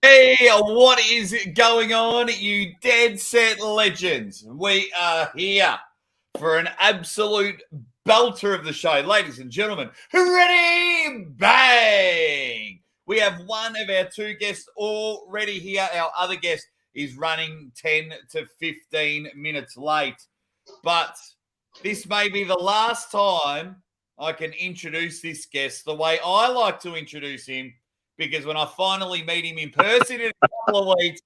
Hey, what is going on, you dead set legends? We are here for an absolute belter of the show. Ladies and gentlemen, ready, bang! We have one of our two guests already here. Our other guest is running 10 to 15 minutes late. But this may be the last time I can introduce this guest the way I like to introduce him, because when I finally meet him in person in a couple of weeks,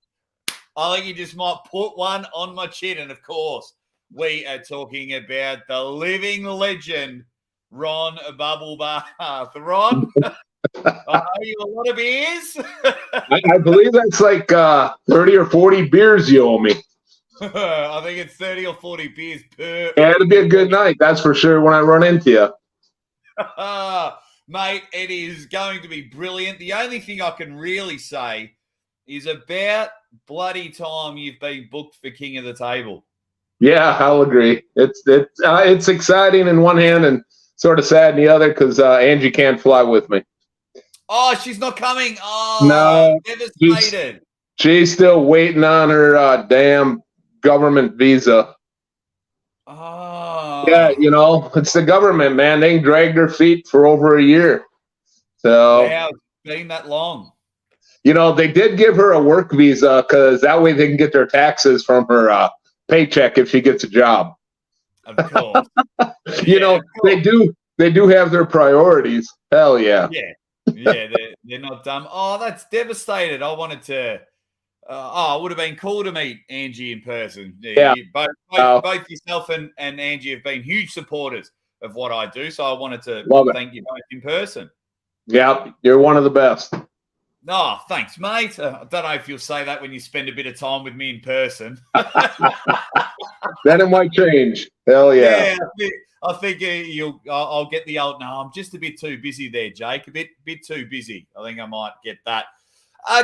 I think he just might put one on my chin. And of course, we are talking about the living legend, Ron Bubble Bath. Ron, I owe you a lot of beers. I believe that's like 30 or 40 beers you owe me. I think it's 30 or 40 beers per. Yeah, it'll be a good night, that's for sure, when I run into you. Mate, it is going to be brilliant. The only thing I can really say is about bloody time you've been booked for King of the Table. Yeah, I'll agree. It's exciting in one hand and sort of sad in the other because Angie can't fly with me. Oh, she's not coming. Oh, no, devastated. She's still waiting on her damn government visa. Oh. Yeah, you know, it's the government, man. They dragged their feet for over a year. So, wow, it's been that long. You know, they did give her a work visa because that way they can get their taxes from her paycheck if she gets a job. Of course. You know, they do have their priorities. Hell yeah. Yeah, they're not dumb. Oh, that's devastated. I wanted to. It would have been cool to meet Angie in person. Yeah. Both yourself and Angie have been huge supporters of what I do, so I wanted to thank you both in person. Yeah, you're one of the best. Oh, thanks, mate. I don't know if you'll say that when you spend a bit of time with me in person. Then it might change. Hell yeah. I think I'll get the old, no, I'm just a bit too busy there, Jake. A bit too busy. I think I might get that.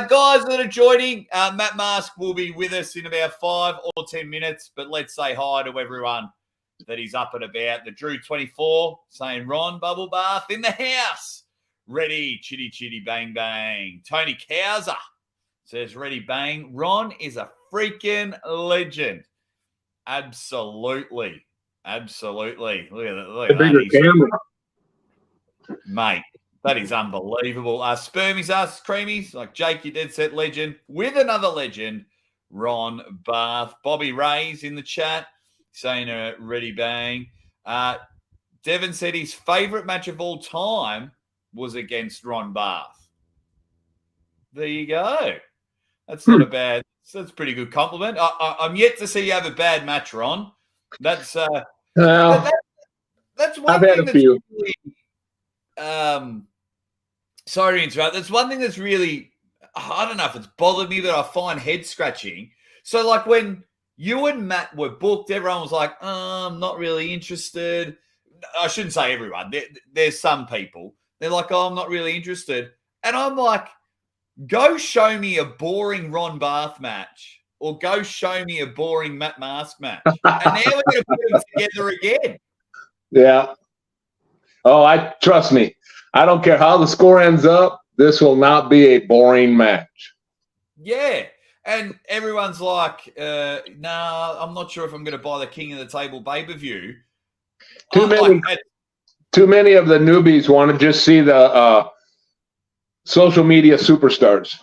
Guys that are joining, Matt Mask will be with us in about 5 or 10 minutes, but let's say hi to everyone that is up and about. The Drew 24 saying Ron Bubble Bath in the house. Ready, chitty, chitty, bang, bang. Tony Cowser says ready, bang. Ron is a freaking legend. Absolutely. Look at that. Look at that. Mate. That is unbelievable. Spermies asks Creamies, like Jake, you dead set legend, with another legend, Ron Bath. Bobby Ray's in the chat saying ready, bang. Devin said his favourite match of all time was against Ron Bath. There you go. That's not a bad, that's a pretty good compliment. I'm yet to see you have a bad match, Ron. That's one I've had a few. Really, sorry to interrupt. That's one thing that's really, I don't know if it's bothered me, but I find head scratching. So like when you and Matt were booked, everyone was like, I'm not really interested. I shouldn't say everyone. There's some people. They're like, I'm not really interested. And I'm like, go show me a boring Ron Bath match or go show me a boring Matt Mask match. And now we're going to put them together again. Yeah. Oh, trust me. I don't care how the score ends up. This will not be a boring match. Yeah. And everyone's like, nah, I'm not sure if I'm going to buy the King of the Table pay-per-view. Too many of the newbies want to just see the social media superstars.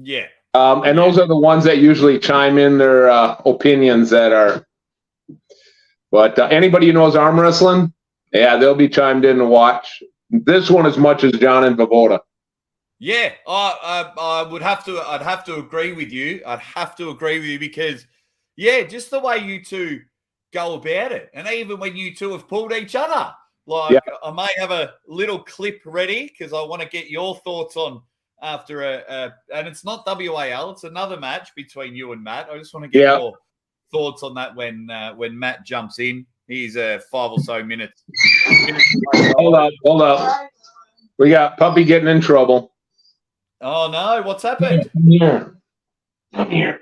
Yeah. And those are the ones that usually chime in their opinions that are. But anybody who knows arm wrestling, yeah, they'll be chimed in to watch this one as much as John and Vavoda. Yeah, I would have to. I'd have to agree with you. Because, yeah, just the way you two go about it, and even when you two have pulled each other, like I may have a little clip ready because I want to get your thoughts on after and it's not WAL, it's another match between you and Matt. I just want to get your thoughts on that when Matt jumps in. He's 5 or so minutes. Hold up. We got Puppy getting in trouble. Oh, no. What's happened? Come here.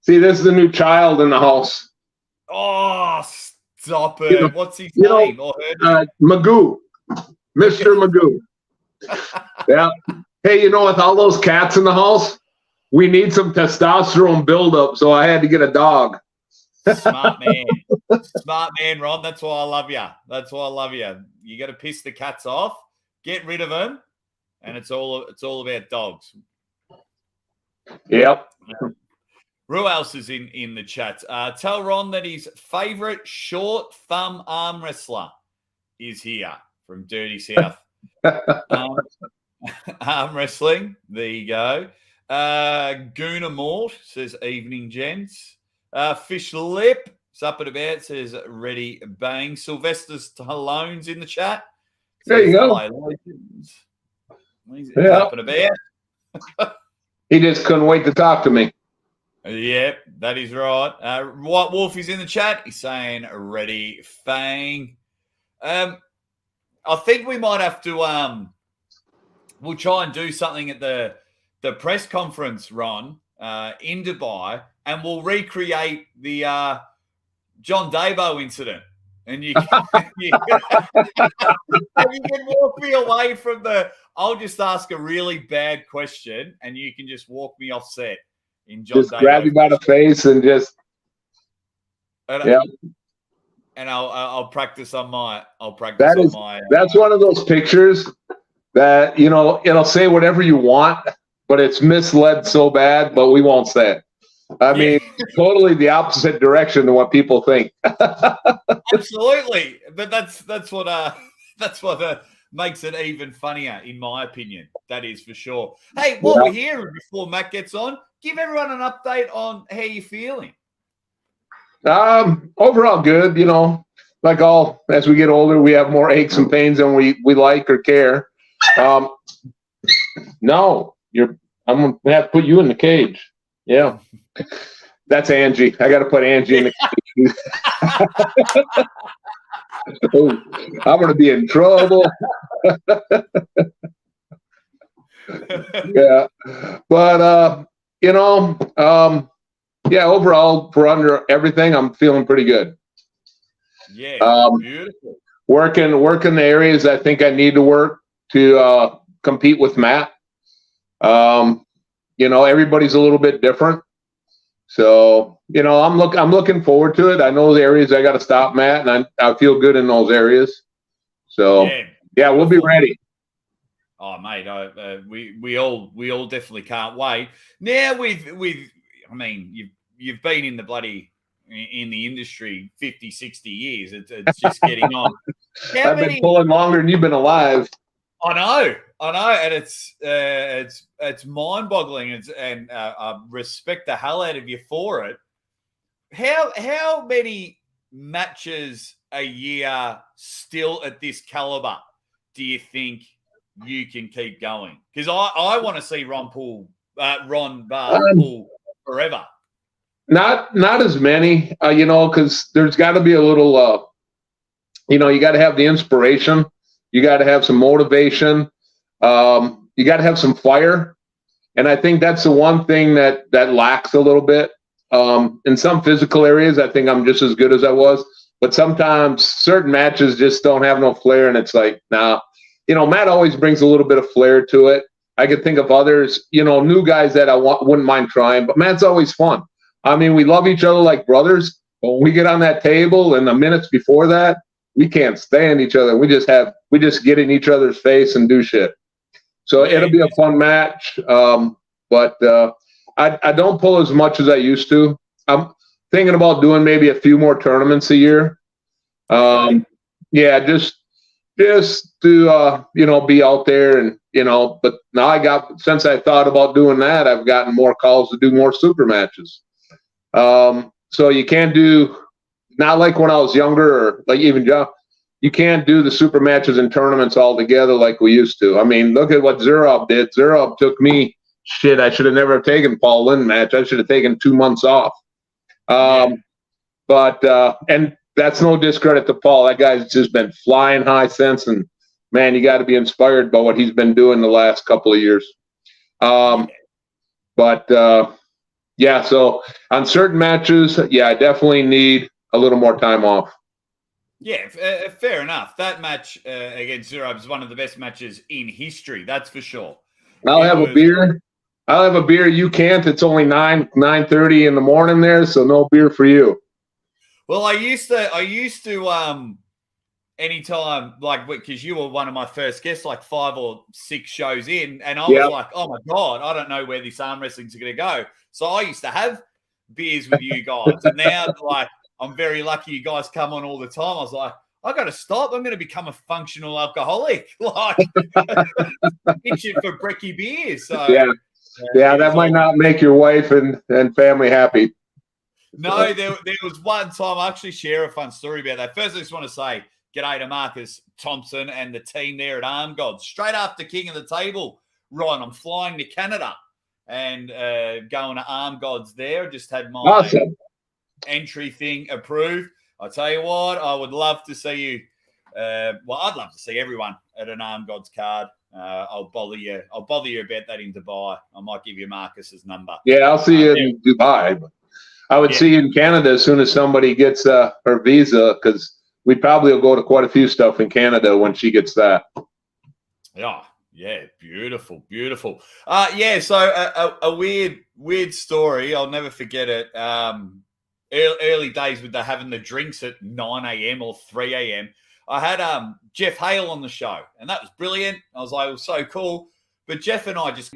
See, this is the new child in the house. Oh, stop it. What's his name? Magoo. Mr. Magoo. Yeah. Hey, with all those cats in the house, we need some testosterone buildup, so I had to get a dog. Smart man. Smart man, Ron. That's why I love you. That's why I love you. You got to piss the cats off, get rid of them, and it's all about dogs. Yep. Who else is in the chat? Tell Ron that his favorite short thumb arm wrestler is here from Dirty South. Arm wrestling. There you go. Guna Mort says evening, gents. Fish Lip is up and about, says ready bang. Sylvester Stallone's in the chat. There you go. He's up and about. He just couldn't wait to talk to me. Yep, that is right. White Wolf is in the chat. He's saying ready fang. I think we might have to we'll try and do something at the press conference, Ron, in Dubai, and we'll recreate the John Dabo incident. And you can, you can walk me away from I'll just ask a really bad question, and you can just walk me off set in John just Dabo grab you by the face and just and I'll practice on my that's one of those pictures that it'll say whatever you want, but it's misled so bad, but we won't say it. I mean, totally the opposite direction to what people think. Absolutely, but that's what makes it even funnier, in my opinion. That is for sure. Hey, while we're here, before Matt gets on, give everyone an update on how you're feeling. Overall good. Like as we get older, we have more aches and pains than we like or care. No, I'm gonna have to put you in the cage. Yeah, that's Angie. I got to put Angie in the cage. Oh, I'm gonna be in trouble. Yeah, but overall, for under everything, I'm feeling pretty good. Yeah, beautiful. Working the areas I think I need to work to compete with Matt. Everybody's a little bit different, so I'm looking forward to it. I know the areas I got to stop Matt, and I feel good in those areas. So we'll be ready. Oh, mate, we all definitely can't wait. Now I mean, you've been in the industry 50, 60 years. It's just getting on. I've been pulling longer than you've been alive. I know, and it's mind-boggling, and I respect the hell out of you for it. How many matches a year still at this caliber do you think you can keep going? Because I want to see Ron Barr pull forever. Not as many, because there's got to be a little, you got to have the inspiration. You got to have some motivation. You got to have some fire. And I think that's the one thing that lacks a little bit. In some physical areas, I think I'm just as good as I was. But sometimes certain matches just don't have no flair. And it's like, nah. Matt always brings a little bit of flair to it. I could think of others, new guys that I wouldn't mind trying. But Matt's always fun. I mean, we love each other like brothers. But when we get on that table and the minutes before that, we can't stand each other. We just get in each other's face and do shit. So it'll be a fun match. But I don't pull as much as I used to. I'm thinking about doing maybe a few more tournaments a year. Just to be out there and but now since I thought about doing that, I've gotten more calls to do more super matches. So you can't do, not like when I was younger or like even John, you can't do the super matches and tournaments all together like we used to. I mean, look at what Zurab did. Zurab took me, I should have never taken Paul Lynn match. I should have taken 2 months off. But and that's no discredit to Paul. That guy's just been flying high since, and man, you got to be inspired by what he's been doing the last couple of years. So on certain matches, I definitely need a little more time off. Yeah, fair enough. That match against Zurab is one of the best matches in history, that's for sure. I'll have a beer. I'll have a beer. You can't. It's only 9:30 in the morning there, so no beer for you. Well, I used to anytime, like, because you were one of my first guests, like 5 or 6 shows in, and I was like, oh my God, I don't know where this arm wrestling's going to go. So I used to have beers with you guys. And now, like, I'm very lucky you guys come on all the time. I was like, I got to stop. I'm going to become a functional alcoholic. Like, itching for brekkie beers. So yeah, that might not make your wife and family happy. No, there was one time. I actually share a fun story about that. First, I just want to say g'day to Marcus Thompson and the team there at Arm Gods. Straight after King of the Table, Ryan, I'm flying to Canada and going to Arm Gods there. Just had my entry thing approved. I tell you what, I would love to see you. Well, I'd love to see everyone at an Arm Gods card. I'll bother you about that in Dubai. I might give you Marcus's number. Yeah, I'll see you in Dubai. But I would see you in Canada as soon as somebody gets her visa, because we probably will go to quite a few stuff in Canada when she gets that. Yeah, beautiful. So a weird story. I'll never forget it. Early days with having the drinks at 9 a.m. or 3 a.m. I had Jeff Hale on the show, and that was brilliant. I was like, it was so cool. But Jeff and I just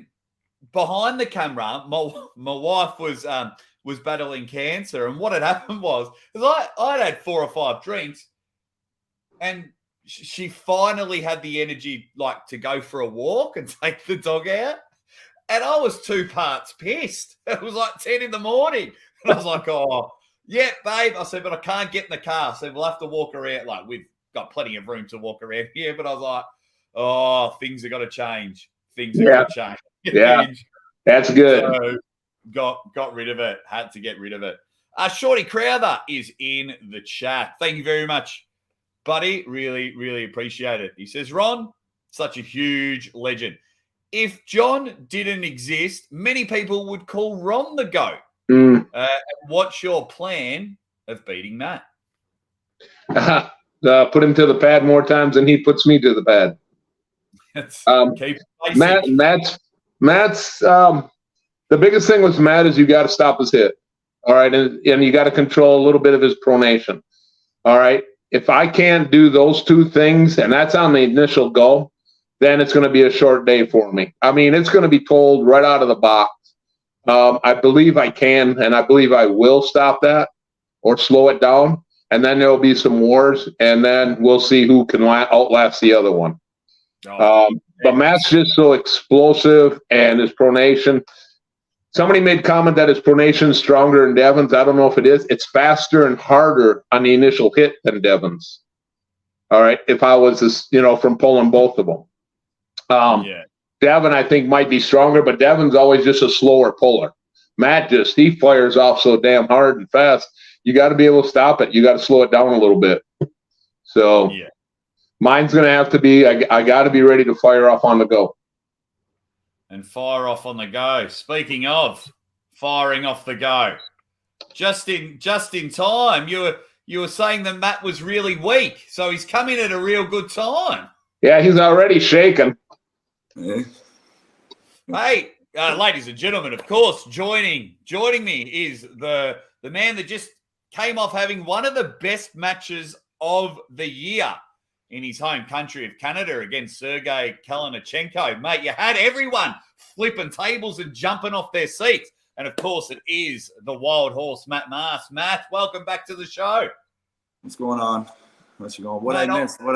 behind the camera, my wife was battling cancer, and what had happened was I'd had 4 or 5 drinks, and she finally had the energy like to go for a walk and take the dog out, and I was 2 parts pissed. It was like 10 in the morning, and I was like, "Oh, yeah, babe." I said, "But I can't get in the car, so we'll have to walk around. Like we've got plenty of room to walk around here." But I was like, "Oh, things are got to change. Things are got to change." Yeah, that's good. So, got rid of it. Had to get rid of it. Shorty Crowther is in the chat. Thank you very much, buddy. Really, really appreciate it. He says, Ron, such a huge legend. If John didn't exist, many people would call Ron the GOAT. What's your plan of beating Matt? Put him to the pad more times than he puts me to the pad. Matt's the biggest thing with Matt is you got to stop his hit. All right. And you got to control a little bit of his pronation. All right. If I can't do those 2 things, and that's on the initial go, then it's going to be a short day for me. I mean, it's going to be told right out of the box. I believe I can, and I believe I will stop that or slow it down. And then there'll be some wars, and then we'll see who can outlast the other one. But Matt's just so explosive, and his pronation. Somebody made comment that his pronation is stronger than Devin's. I don't know if it is. It's faster and harder on the initial hit than Devin's. All right, if I was, from pulling both of them. Devin, I think, might be stronger, but Devin's always just a slower puller. Matt he fires off so damn hard and fast. You got to be able to stop it. You got to slow it down a little bit. So mine's going to have to be, I got to be ready to fire off on the go. And fire off on the go. Speaking of firing off the go, just in time, you were saying that Matt was really weak, so he's come in at a real good time. Yeah, he's already shaking. Hey, ladies and gentlemen, of course, joining me is the man that just came off having one of the best matches of the year in his home country of Canada against Sergei Kalinichenko. Mate, you had everyone flipping tables and jumping off their seats. And, of course, it is the Wildhorse, Matt Mast. Matt, welcome back to the show. What's going on? How's it going? What I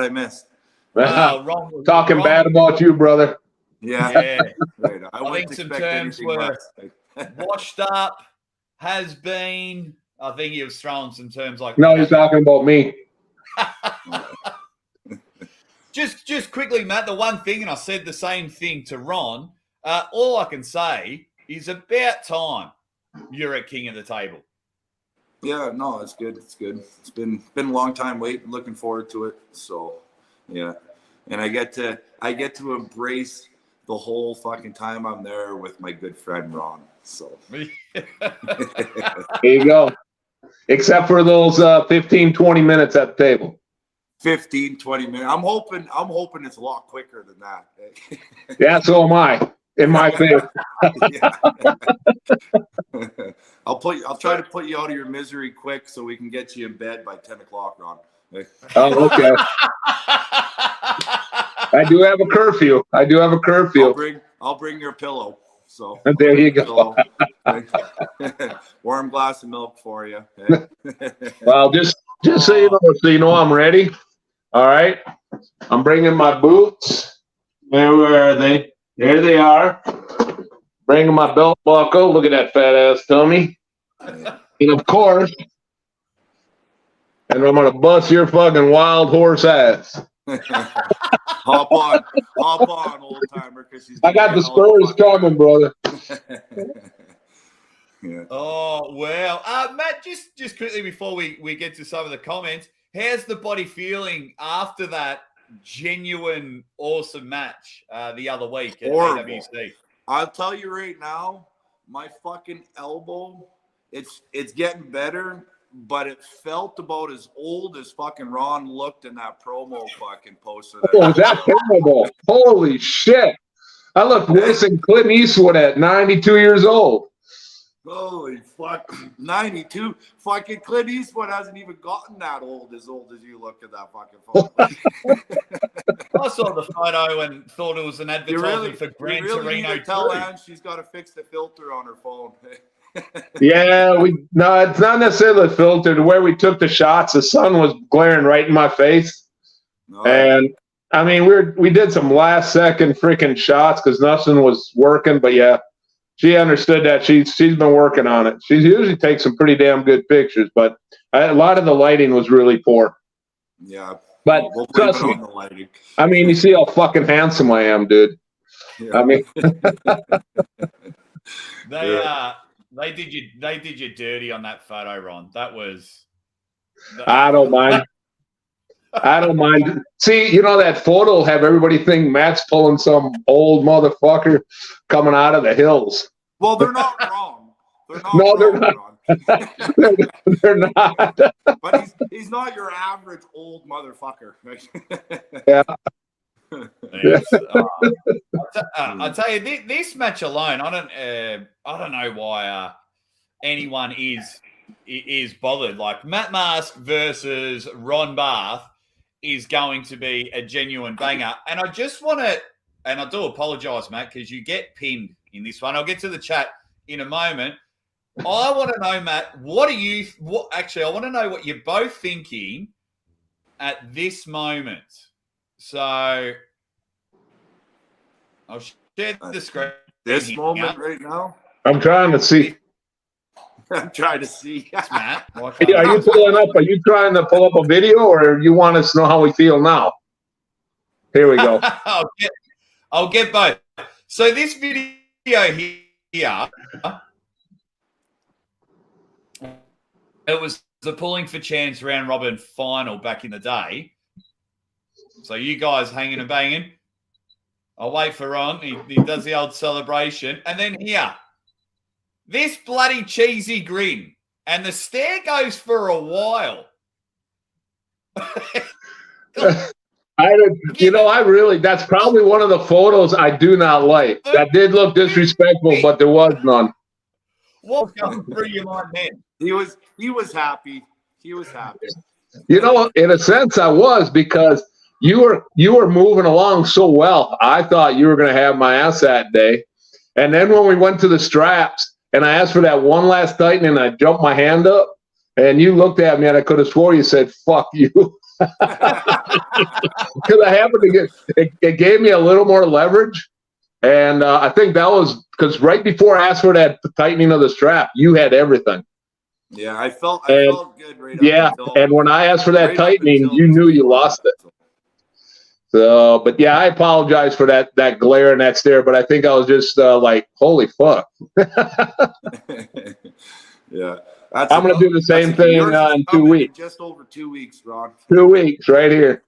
missed? Ron, talking bad about you, brother. Yeah. Right. I think some terms were washed up, has been. I think he was throwing some terms like No, he's talking about me. Just quickly, Matt, the one thing, and I said the same thing to Ron, all I can say is about time you're at King of the Table. Yeah, no, it's good. It's good. It's been a long time waiting, looking forward to it. So, yeah. And I get to embrace the whole fucking time I'm there with my good friend Ron. So there you go. Except for those 15, 20 minutes at the table. 15, 20 minutes. I'm hoping it's a lot quicker than that. Yeah, so am I. in my face. I'll try to put you out of your misery quick so we can get you in bed by 10 o'clock, Ron. Oh, okay. I do have a curfew. I'll bring your pillow. So there you go. Warm glass of milk for you. Well, just so you know, I'm ready. All right. I'm bringing my boots. Where are they? There they are. Bringing my belt buckle. Look at that fat ass tummy. And of course, and I'm gonna bust your fucking Wildhorse ass. Hop on, old timer, because I got the Spurs coming, brother. Yeah. Oh, wow. Matt, just quickly before we get to some of the comments, how's the body feeling after that genuine, awesome match the other week at AWC? I'll tell you right now, my fucking elbow, it's getting better, but it felt about as old as fucking Ron looked in that promo fucking poster. Oh, that's terrible. Holy shit. I look worse than Clint Eastwood at 92 years old. Holy fuck. 92. Fucking Clint Eastwood hasn't even gotten that old as you look at that fucking photo. I saw the photo and thought it was an advertisement for Gran Torino. Tell Ann she's got to fix the filter on her phone. Yeah, it's not necessarily the filter. The way we took the shots, the sun was glaring right in my face. No. And I mean, we did some last second freaking shots because nothing was working. But yeah, she understood that. She's been working on it. She usually takes some pretty damn good pictures, but a lot of the lighting was really poor. Yeah, but trust me. I mean, you see how fucking handsome I am, dude. Yeah. I mean, They did you dirty on that photo, Ron. That was. I don't mind. I don't mind. See, you know that photo will have everybody think Matt's pulling some old motherfucker coming out of the hills. Well, they're not wrong. They're not. They're not. But he's not your average old motherfucker. Yeah. I'll tell you, this match alone, I don't know why anyone is bothered. Like Matt Mask versus Ron Barth is going to be a genuine banger. And I just want to, and I do apologize, Matt, because you get pinned in this one. I'll get to the chat in a moment. I want to know, Matt, actually, I want to know what you're both thinking at this moment. So I'll share the screen. This moment right now? I'm trying to see. I'm trying to see. Matt. Are you pulling up? Are you trying to pull up a video, or you want us to know how we feel now? Here we go. I'll get both. So this video here, it was the Pulling for Chance round robin final back in the day. So you guys hanging and banging. I'll wait for Ron. He does the old celebration. And then here, this bloody cheesy grin. And the stare goes for a while. That's probably one of the photos I do not like. That did look disrespectful, but there was none. What's going through your mind then? He was happy. He was happy. You know, in a sense, I was, because you were moving along so well. I thought you were going to have my ass that day. And then when we went to the straps and I asked for that one last tightening, I jumped my hand up and you looked at me and I could have swore you said, fuck you. Because I happened to it gave me a little more leverage. And I think that was because right before I asked for that tightening of the strap, you had everything. Yeah, I felt good right Yeah, and when I asked for that tightening, you knew you lost it. So, but yeah, I apologize for that glare and that stare, but I think I was just like, holy fuck. Yeah. I'm going to do the same thing in 2 weeks. Just over 2 weeks, Ron. 2 weeks, right here.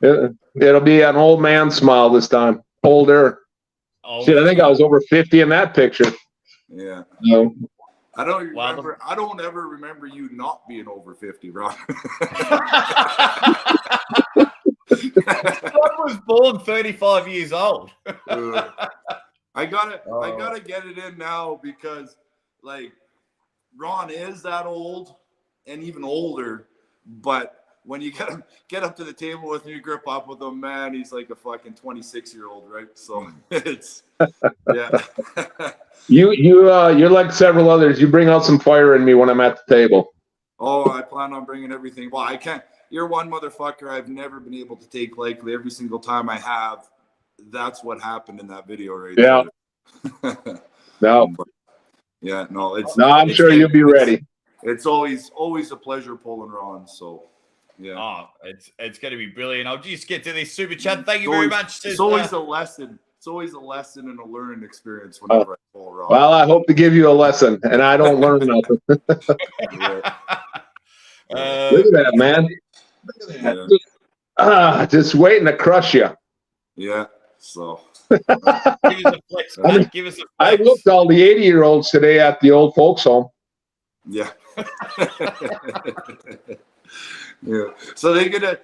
It'll be an old man smile this time. Older. Shit, I think I was over 50 in that picture. Yeah. So, I don't ever remember you not being over 50, Ron. I was born 35 years old. I gotta get it in now because like Ron is that old and even older, but when you get up to the table with him, you grip up with him, man, he's like a fucking 26-year-old, right? So it's yeah. You're like several others. You bring out some fire in me when I'm at the table. Oh, I plan on bringing everything. Well, I can't. You're one motherfucker I've never been able to take lightly. Every single time I have, that's what happened in that video right there. No. But, yeah, no. I'm sure you'll be ready. It's always a pleasure pulling Ron. So, yeah. Oh, it's going to be brilliant. I'll just get to this super chat. Thank you very much. It's always a lesson. It's always a lesson and a learning experience whenever I pull Ron. Well, I hope to give you a lesson, and I don't learn nothing. Yeah. Look at that, man. Look at that. Yeah. Just waiting to crush you. Yeah. So. Give us a flex, man. Give us a flex. I looked all the 80-year-olds today at the old folks home. Yeah. Yeah. So they're gonna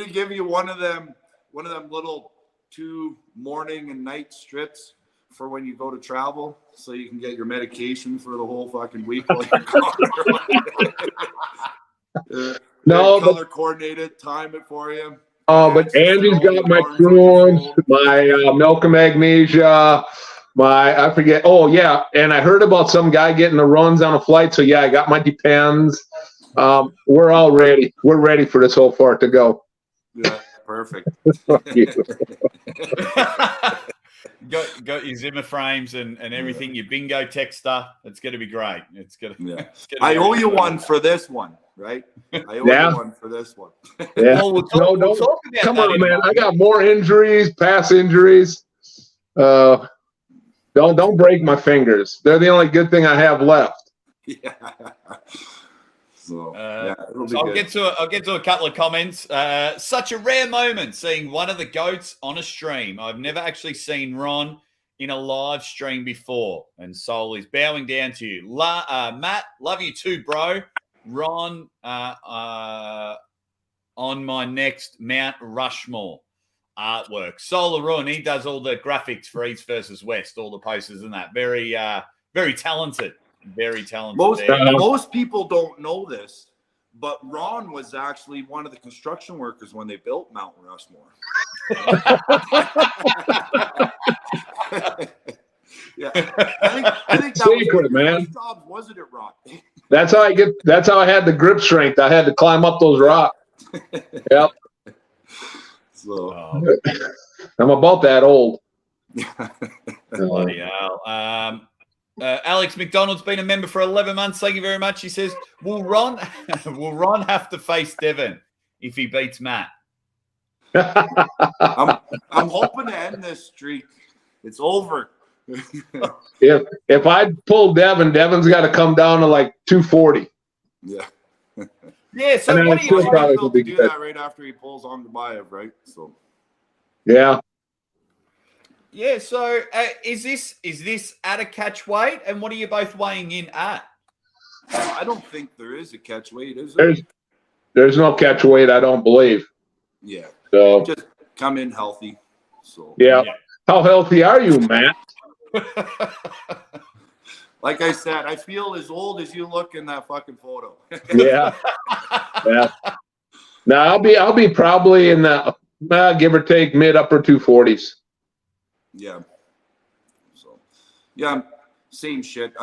give you one of them little 2 morning and night strips for when you go to travel, so you can get your medication for the whole fucking week while you're gone. No, color coordinated, time it for you. Oh, but Andy's got my prunes, my milk and magnesia, I forget. Oh, yeah. And I heard about some guy getting the runs on a flight. So, yeah, I got my Depends. We're all ready. We're ready for this whole fart to go. Yeah, perfect. Got your Zimmer frames and everything, your bingo tech stuff. It's going to be great. It's going to. Yeah. I owe you one for this one, right? I owe you one for this one. Yeah. Well, we'll talk about come on, man. I got more injuries, past injuries. Don't break my fingers. They're the only good thing I have left. Yeah. So, I'll get to a couple of comments. Such a rare moment seeing one of the GOATs on a stream. I've never actually seen Ron in a live stream before. And Soul is bowing down to you. Matt, love you too, bro. Ron on my next Mount Rushmore artwork. Soul Ruin, he does all the graphics for East versus West, all the posters and that. Very talented. Very talented. Most people don't know this, but Ron was actually one of the construction workers when they built Mount Rushmore. Yeah, I think that secret, was man. Jobs, wasn't it, Ron? That's how I had the grip strength. I had to climb up those rocks. Yep. So I'm about that old. Bloody hell. Alex McDonald's been a member for 11 months. Thank you very much. He says, will Ron have to face Devin if he beats Matt? I'm hoping to end this streak. It's over. If I pull Devin's got to come down to like 240. Yeah. Yeah. So what do you probably do that right after he pulls on Dubayev, right? So. Yeah. Yeah, so is this at a catch weight, and what are you both weighing in at? I don't think there is a catch weight, is there? There's no catch weight, I don't believe. Yeah. So just come in healthy. So yeah. How healthy are you, Matt? Like I said, I feel as old as you look in that fucking photo. Yeah. Yeah. Now I'll be probably in the give or take mid upper 240s. Yeah. So, yeah, same shit.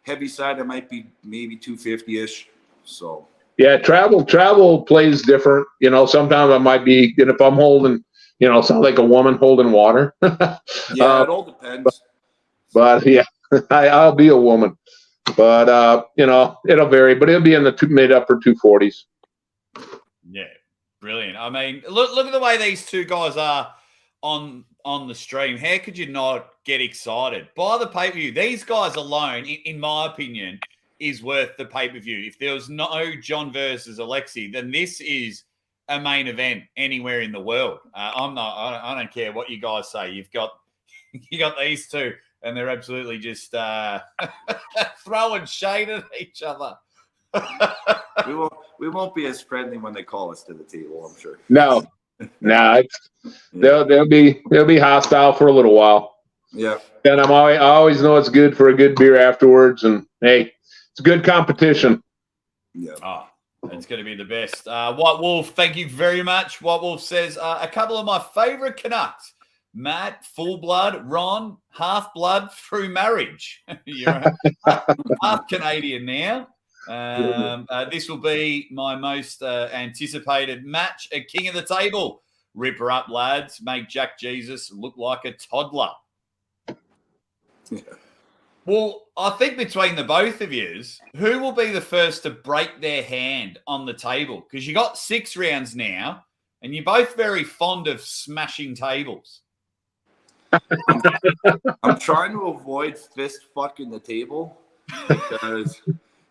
Heavy side, I might be maybe 250-ish. So. Yeah, travel plays different. You know, sometimes I might be, and if I'm holding, sound like a woman holding water. Yeah, it all depends. But yeah, I'll be a woman. But it'll vary. But it'll be in the mid upper 240s. Yeah, brilliant. I mean, look at the way these two guys are on the stream. How could you not get excited by the pay-per-view? These guys alone, in my opinion, is worth the pay-per-view. If there was no John versus Alexi, then this is a main event anywhere in the world. I don't care what you guys say. You got these two, and they're absolutely just throwing shade at each other. We won't be as friendly when they call us to the table, I'm sure. No. They'll be hostile for a little while. Yeah. And I always know it's good for a good beer afterwards. And hey, it's good competition. Yeah. Oh, it's going to be the best. White Wolf, thank you very much. White Wolf says a couple of my favorite Canucks. Matt, full blood. Ron, half blood through marriage. You're half Canadian now. This will be my most anticipated match at King of the Table. Rip her up, lads. Make Jack Jesus look like a toddler. Yeah. Well, I think between the both of yous, who will be the first to break their hand on the table? Because you got 6 rounds now, and you're both very fond of smashing tables. I'm trying to avoid fist fucking the table because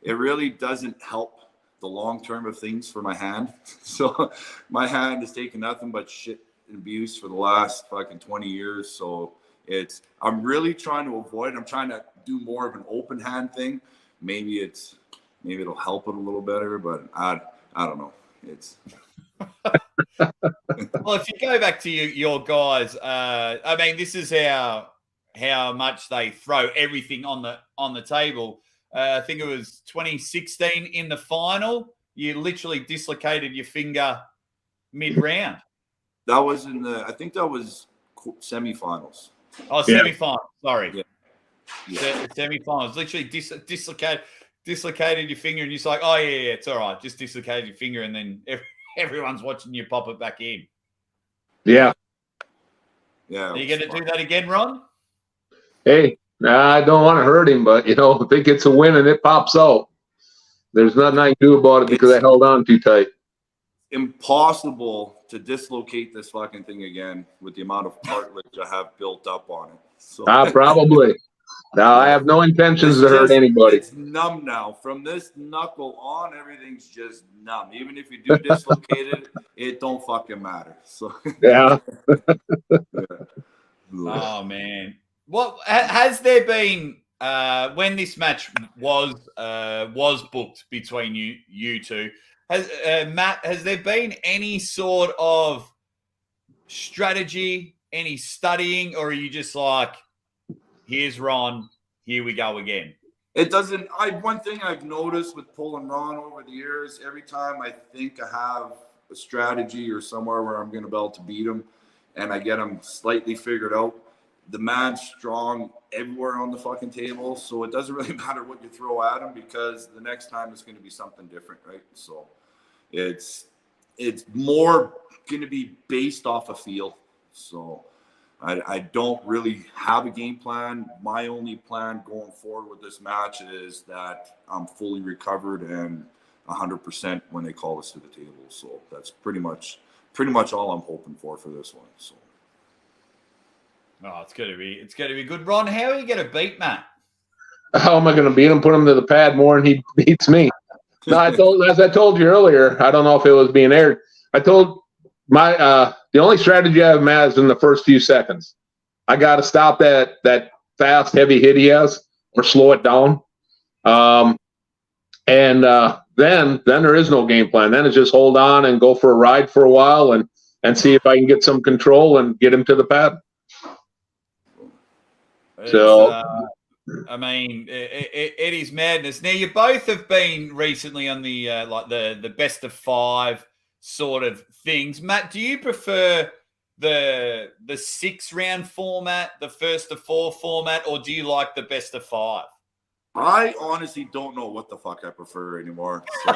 it really doesn't help the long term of things for my hand. So my hand has taken nothing but shit and abuse for the last fucking 20 years. So I'm really trying to avoid it. I'm trying to do more of an open hand thing. Maybe it'll help it a little better, but I don't know. It's Well, if you go back to your guys, I mean, this is how much they throw everything on the table. I think it was 2016 in the final. You literally dislocated your finger mid-round. that was I think that was semifinals. Oh, semi-final. Sorry. Yeah. Semi-finals. Literally dislocated your finger, and you're just like, oh, yeah, it's all right. Just dislocated your finger, and then everyone's watching you pop it back in. Yeah. Yeah. Are you going to do that again, Ron? Hey, I don't want to hurt him, but, if it gets a win and it pops out, there's nothing I can do about it because I held on too tight. Impossible to dislocate this fucking thing again with the amount of cartilage I have built up on it. So Probably. Now, I have no intentions to hurt anybody. It's numb now. From this knuckle on, everything's just numb. Even if you do dislocate it, it don't fucking matter. So Yeah. Oh, man. What has there been when this match was booked between you two? Matt, has there been any sort of strategy, any studying, or are you just like, here's Ron, here we go again? It doesn't. One thing I've noticed with pulling Ron over the years, every time I think I have a strategy or somewhere where I'm going to be able to beat him, and I get him slightly figured out, the man's strong everywhere on the fucking table. So it doesn't really matter what you throw at him because the next time it's going to be something different, right? So it's more going to be based off a feel. So I don't really have a game plan. My only plan going forward with this match is that I'm fully recovered and 100% when they call us to the table. So that's pretty much all I'm hoping for this one. So. Oh, it's gonna be good. Ron, how are you gonna beat Matt? How am I going to beat him? Put him to the pad more, and he beats me. No, as I told you earlier, I don't know if it was being aired. I told the only strategy I have, Matt, is in the first few seconds. I got to stop that fast, heavy hit he has, or slow it down. And then there is no game plan. Then it's just hold on and go for a ride for a while and see if I can get some control and get him to the pad. I mean, it is madness. Now, you both have been recently on the the best of 5 sort of things. Matt, do you prefer the 6-round format, the first of 4 format, or do you like the best of 5? I honestly don't know what the fuck I prefer anymore. So.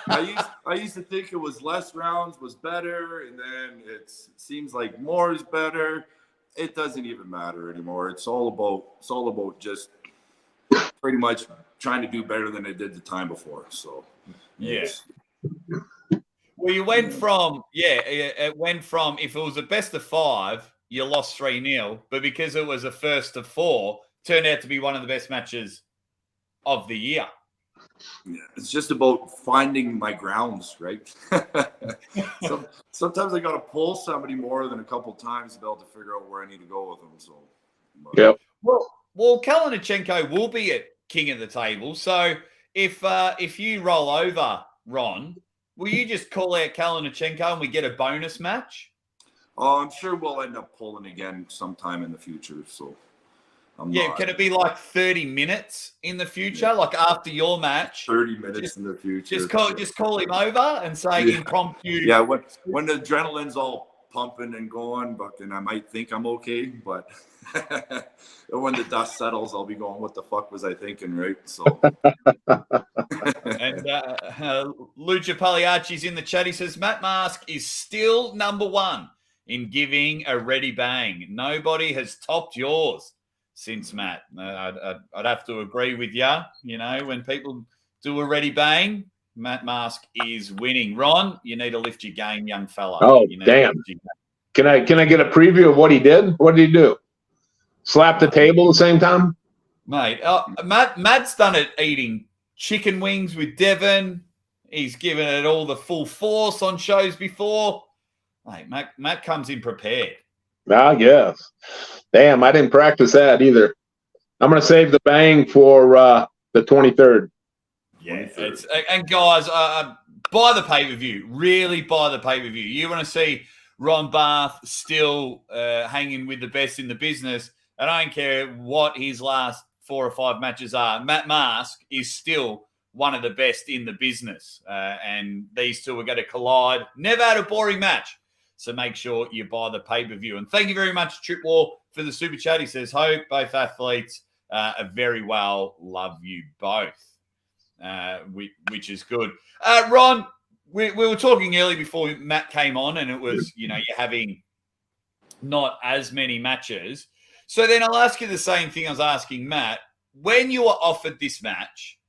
I used to think it was less rounds was better, and then it seems like more is better. It doesn't even matter anymore. It's all about just pretty much trying to do better than I did the time before. So yes. Well, you went from it went from if it was a best of 5, you lost 3-0, but because it was a first of 4, turned out to be one of the best matches of the year. Yeah, it's just about finding my grounds, right? Sometimes I got to pull somebody more than a couple times to be able to figure out where I need to go with them. So, yep. Well, Kalinichenko will be at King of the Table. So if you roll over, Ron, will you just call out Kalinichenko and we get a bonus match? I'm sure we'll end up pulling again sometime in the future. So can it be like 30 minutes in the future, like after your match? 30 minutes in the future. Just call him over and say impromptu. Yeah, when the adrenaline's all pumping and going, but then I might think I'm okay. But when the dust settles, I'll be going, "What the fuck was I thinking?" Right? So. And Lucha Pagliacci's in the chat. He says Matt Mask is still number one in giving a ready bang. Nobody has topped yours since Matt. I'd have to agree with you. You know, when people do a ready bang, Matt Mask is winning. Ron, you need to lift your game, young fella. Oh, damn. Can I get a preview of what he did? What did he do? Slap the table at the same time? Mate, Matt's done it eating chicken wings with Devon. He's given it all the full force on shows before. Mate, Matt comes in prepared. I guess. Damn, I didn't practice that either. I'm going to save the bang for the 23rd. Yeah, and guys, buy the pay-per-view. Really buy the pay-per-view. You want to see Ron Barth still hanging with the best in the business. I don't care what his last 4 or 5 matches are. Matt Mask is still one of the best in the business. And these two are going to collide. Never had a boring match. So make sure you buy the pay-per-view. And thank you very much, Trip War, for the super chat. He says, hope both athletes are very well. Love you both, which is good. Ron, we were talking earlier before Matt came on, and it was, you're having not as many matches. So then I'll ask you the same thing I was asking Matt. When you were offered this match,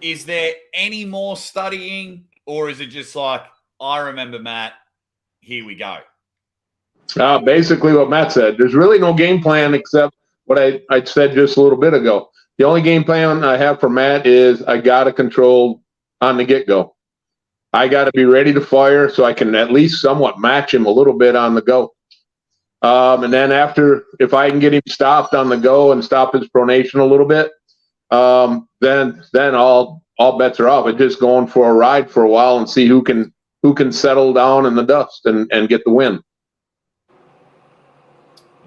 is there any more studying, or is it just like, I remember Matt, here we go? Basically what Matt said. There's really no game plan except what I said just a little bit ago. The only game plan I have for Matt is I got to control on the get-go. I got to be ready to fire so I can at least somewhat match him a little bit on the go. And then after, if I can get him stopped on the go and stop his pronation a little bit, then all bets are off. It's just going for a ride for a while and see who can settle down in the dust and get the win.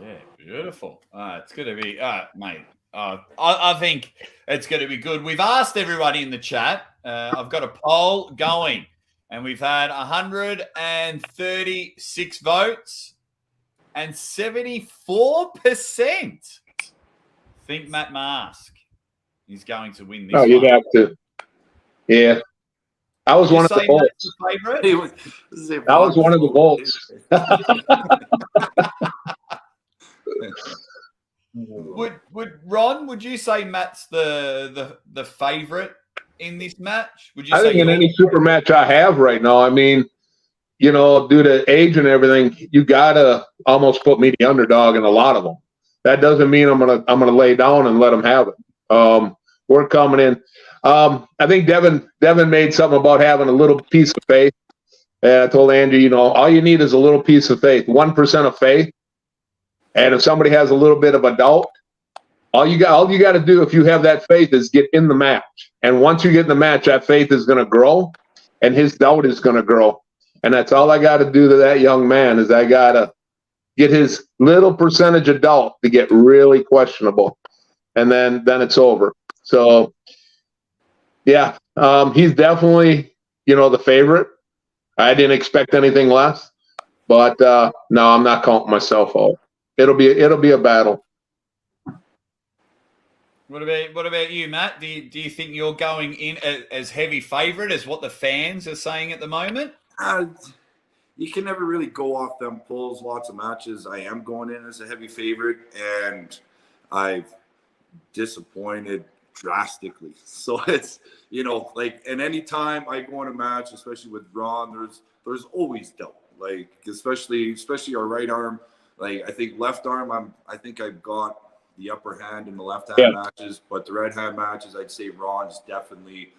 Yeah, beautiful. It's going to be, mate. I think it's going to be good. We've asked everybody in the chat. I've got a poll going, and we've had 136 votes, and 74% think Matt Mask is going to win this. Oh, you'd have to. Yeah. I was one of the votes. I was one of the votes. Would Ron? Would you say Matt's the favorite in this match? Would you? I think in any super match I have right now, I mean, due to age and everything, you gotta almost put me the underdog in a lot of them. That doesn't mean I'm gonna lay down and let them have it. We're coming in. I think Devin made something about having a little piece of faith. And I told Angie, all you need is a little piece of faith, 1% of faith. And if somebody has a little bit of a doubt, all you got to do if you have that faith is get in the match. And once you get in the match, that faith is going to grow, and his doubt is going to grow. And that's all I got to do to that young man is I got to get his little percentage of doubt to get really questionable, and then it's over. So, yeah, he's definitely the favorite. I didn't expect anything less, but no, I'm not counting myself out. It'll be a battle. What about you, Matt? Do you think you're going in as heavy favorite as what the fans are saying at the moment? You can never really go off them polls. Lots of matches, I am going in as a heavy favorite, and I've disappointed drastically. So it's and any time I go in a match, especially with Ron, there's always doubt. Like especially our right arm. Like I think left arm, I think I've got the upper hand in the left hand matches, but the right hand matches, I'd say Ron's definitely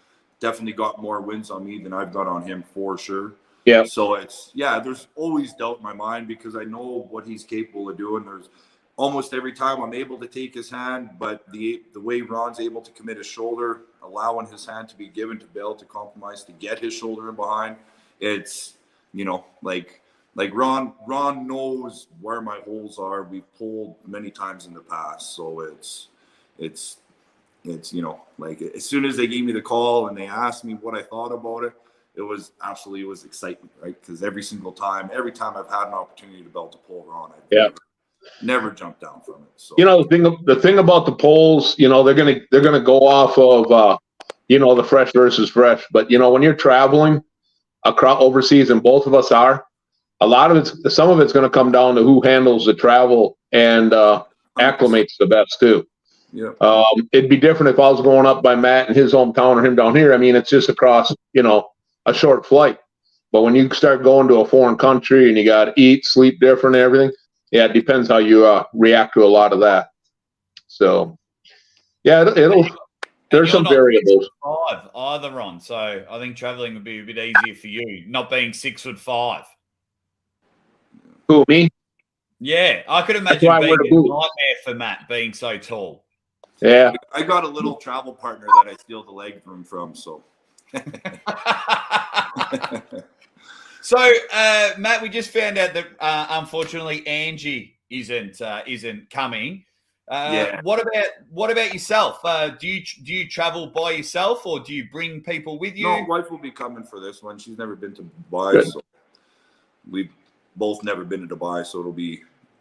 got more wins on me than I've got on him for sure. Yeah. So there's always doubt in my mind because I know what he's capable of doing. There's almost every time I'm able to take his hand, but the way Ron's able to commit his shoulder, allowing his hand to be given to be able to compromise to get his shoulder in behind, it's like like Ron knows where my holes are. We've pulled many times in the past, so it's like as soon as they gave me the call and they asked me what I thought about it, it was excitement, right? Because every time I've had an opportunity to belt a pole, Ron, I've never jumped down from it. So the thing about the polls, they're gonna go off of the fresh versus fresh. But when you're traveling across overseas, and both of us are, some of it's going to come down to who handles the travel and acclimates the best too. Yeah. It'd be different if I was going up by Matt in his hometown or him down here. I mean, it's just across, a short flight. But when you start going to a foreign country and you got to eat, sleep different and everything, yeah, it depends how you react to a lot of that. So, yeah, there's some variables. 6'5" either, Ron. So I think traveling would be a bit easier for you, not being 6'5". Who, me? Yeah, I could imagine being a nightmare for Matt being so tall. Yeah. I got a little travel partner that I steal the leg room from, so. So, Matt, we just found out that unfortunately Angie isn't coming. Yeah. What about yourself? Do you travel by yourself, or do you bring people with you? No, wife will be coming for this one. She's never been to Dubai, so we've both never been to Dubai, so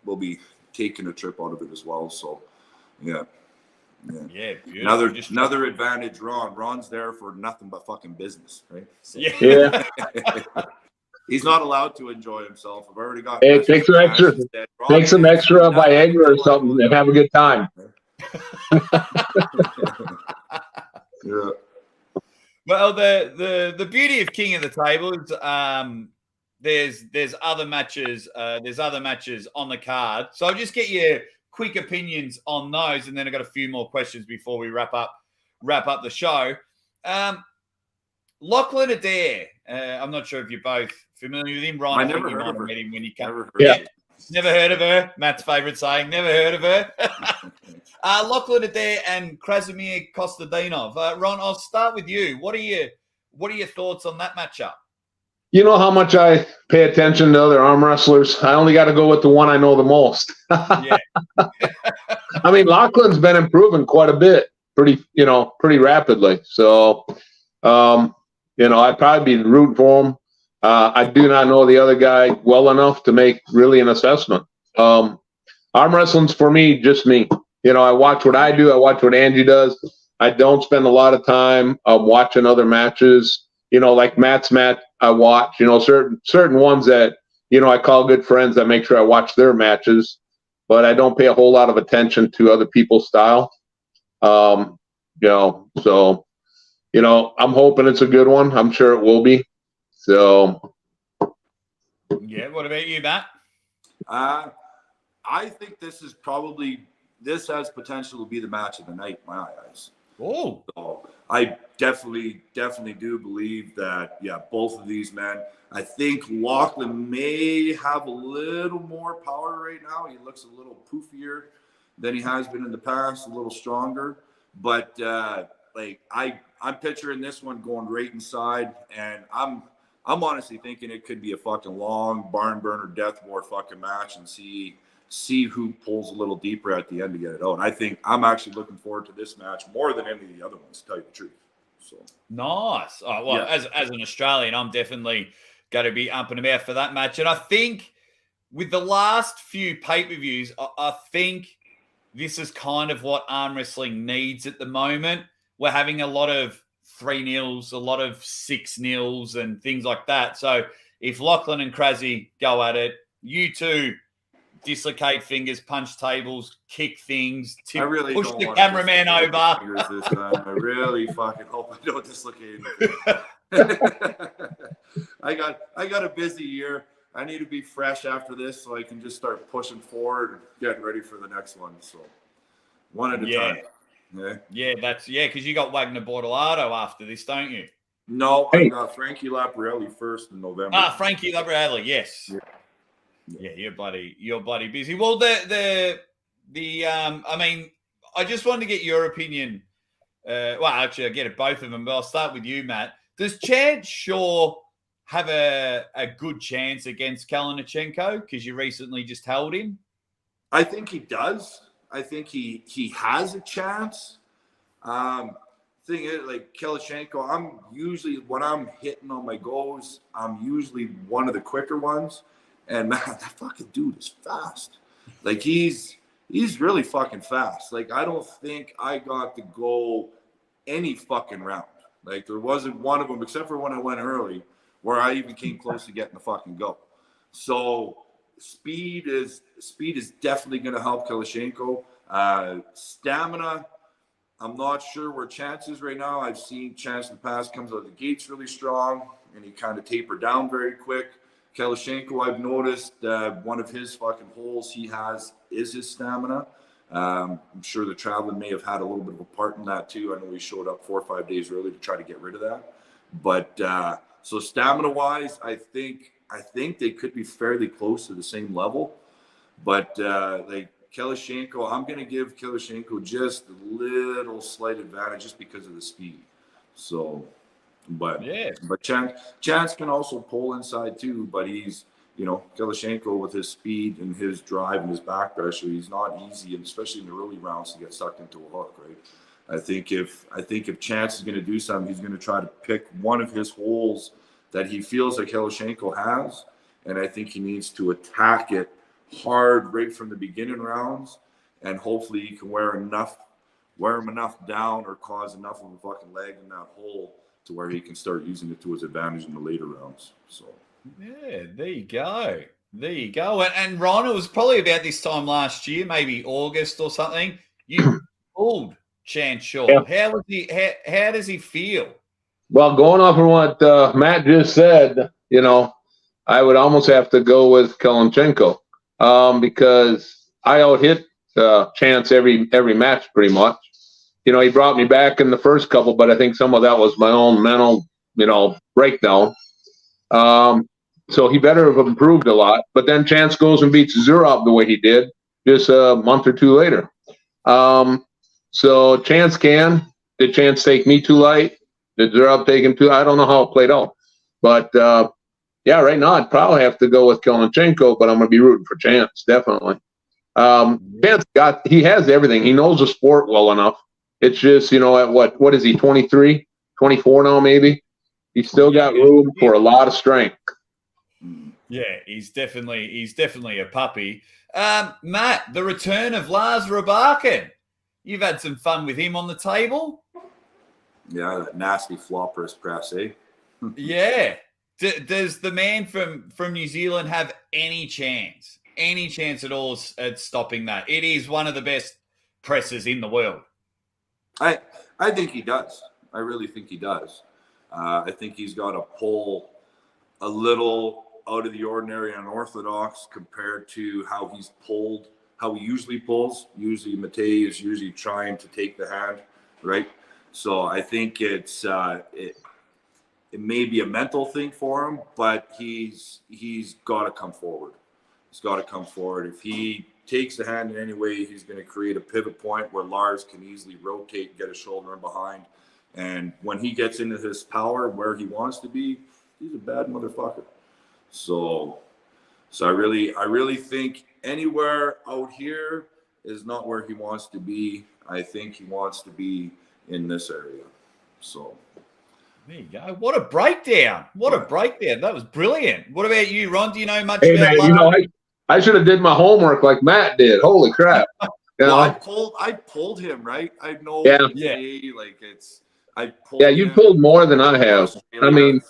we'll be taking a trip out of it as well. So, yeah. Yeah, beautiful. Another advantage, Ron's there for nothing but fucking business, right? So, yeah. He's not allowed to enjoy himself. I've already got. Hey, take some extra Viagra or something and have a good time. Yeah. Well, the beauty of King of the Table is there's other matches. There's other matches on the card. So I'll just get your quick opinions on those, and then I've got a few more questions before we wrap up the show. Lachlan Adair. I'm not sure if you're both familiar with him. Ron, I never heard of her. Met him when you came. Never heard of her. Matt's favourite saying. Never heard of her. Lachlan Adair and Krasimir Kostadinov. Ron, I'll start with you. What are your thoughts on that matchup? You know how much I pay attention to other arm wrestlers. I only got to go with the one I know the most. Yeah. I mean, Lachlan's been improving quite a bit, pretty rapidly. So, I'd probably be rooting for him. I do not know the other guy well enough to make really an assessment. Arm wrestling's for me, just me. I watch what I do. I watch what Angie does. I don't spend a lot of time watching other matches. Like Matt's match, I watch. Certain ones that I call good friends. I make sure I watch their matches, but I don't pay a whole lot of attention to other people's style. So I'm hoping it's a good one. I'm sure it will be. So, yeah. What about you, Matt? I think this has potential to be the match of the night in my eyes. Oh, so I definitely do believe that. Yeah, both of these men. I think Lachlan may have a little more power right now. He looks a little poofier than he has been in the past, a little stronger. But I'm picturing this one going right inside, and I'm honestly thinking it could be a fucking long barn burner death war fucking match, and see who pulls a little deeper at the end to get it out. And I think I'm actually looking forward to this match more than any of the other ones, to tell you the truth. So nice. Oh, well, yeah. As an Australian, I'm definitely going to be up and about for that match. And I think with the last few pay-per-views, I think this is kind of what arm wrestling needs at the moment. We're having a lot of 3-0s, a lot of 6-0s and things like that. So if Lachlan and Krasy go at it, you two dislocate fingers, punch tables, kick things, push the cameraman over. This time. I really fucking hope I don't dislocate anything. I got a busy year. I need to be fresh after this so I can just start pushing forward and getting ready for the next one. So one at a time. Yeah, because you got Wagner Bortolato after this, don't you? No, I got Frankie Laparelli first in November. Frankie Laparelli, yes. Yeah, you're bloody busy. Well, I mean, I just wanted to get your opinion. Well, actually, I get it, both of them, but I'll start with you, Matt. Does Chad Shaw have a good chance against Kalinichenko because you recently just held him? I think he does. I think he has a chance. Thing is, like Kalinichenko, I'm usually when I'm hitting on my goals, I'm usually one of the quicker ones. And man, that fucking dude is fast. Like he's really fucking fast. Like I don't think I got to go any fucking round. Like there wasn't one of them except for when I went early where I even came close to getting the fucking go. So speed is definitely going to help Kalinichenko. Stamina, I'm not sure where Chance is right now. I've seen Chance in the past comes out of the gates really strong, and he kind of tapered down very quick. Kalinichenko, I've noticed one of his fucking holes he has is his stamina. I'm sure the traveling may have had a little bit of a part in that too. I know he showed up 4 or 5 days early to try to get rid of that. But so stamina-wise, I think they could be fairly close to the same level. But like Kalinichenko, I'm going to give Kalinichenko just a little slight advantage just because of the speed. So, but Chance can also pull inside too. But he's, Kalinichenko with his speed and his drive and his back pressure, he's not easy, and especially in the early rounds to get sucked into a hook, right? I think if Chance is going to do something, he's going to try to pick one of his holes that he feels like Kalinichenko has, and I think he needs to attack it hard right from the beginning rounds, and hopefully he can wear him enough down or cause enough of a fucking leg in that hole to where he can start using it to his advantage in the later rounds. So yeah, there you go. And Ron, it was probably about this time last year, maybe August or something. You pulled Chance Shaw. Yeah. How does he feel? Well, going off of what Matt just said, I would almost have to go with Kalinichenko because I out-hit Chance every match pretty much. He brought me back in the first couple, but I think some of that was my own mental, breakdown. So he better have improved a lot. But then Chance goes and beats Zurab the way he did just a month or two later. So Chance did Chance take me too light? Did Zurab take him too? I don't know how it played out. But, right now I'd probably have to go with Kalinichenko, but I'm going to be rooting for Chance, definitely. Chance he has everything. He knows the sport well enough. It's just, at what is he, 23, 24 now maybe? He's still got room for a lot of strength. Yeah, he's definitely a puppy. Matt, the return of Lars Rabakin. You've had some fun with him on the table. Yeah, that nasty flopper's press, eh? Yeah. Does the man from New Zealand have any chance at all at stopping that? It is one of the best presses in the world. I think he does. I really think he does. I think he's got to pull a little out of the ordinary and unorthodox compared to how he usually pulls. Usually Matej is usually trying to take the hand, right? So I think it may be a mental thing for him, but he's got to come forward. He's got to come forward. If he takes the hand in any way, he's going to create a pivot point where Lars can easily rotate, get a shoulder in behind. And when he gets into his power where he wants to be, he's a bad motherfucker. So I really think anywhere out here is not where he wants to be. I think he wants to be in this area. So there you go. What a breakdown. That was brilliant. What about you, Ron? Do you know much about man, I should have did my homework like Matt did. Holy crap. I pulled him, right? I know. Yeah. Like I pulled you pulled more than I have. I mean,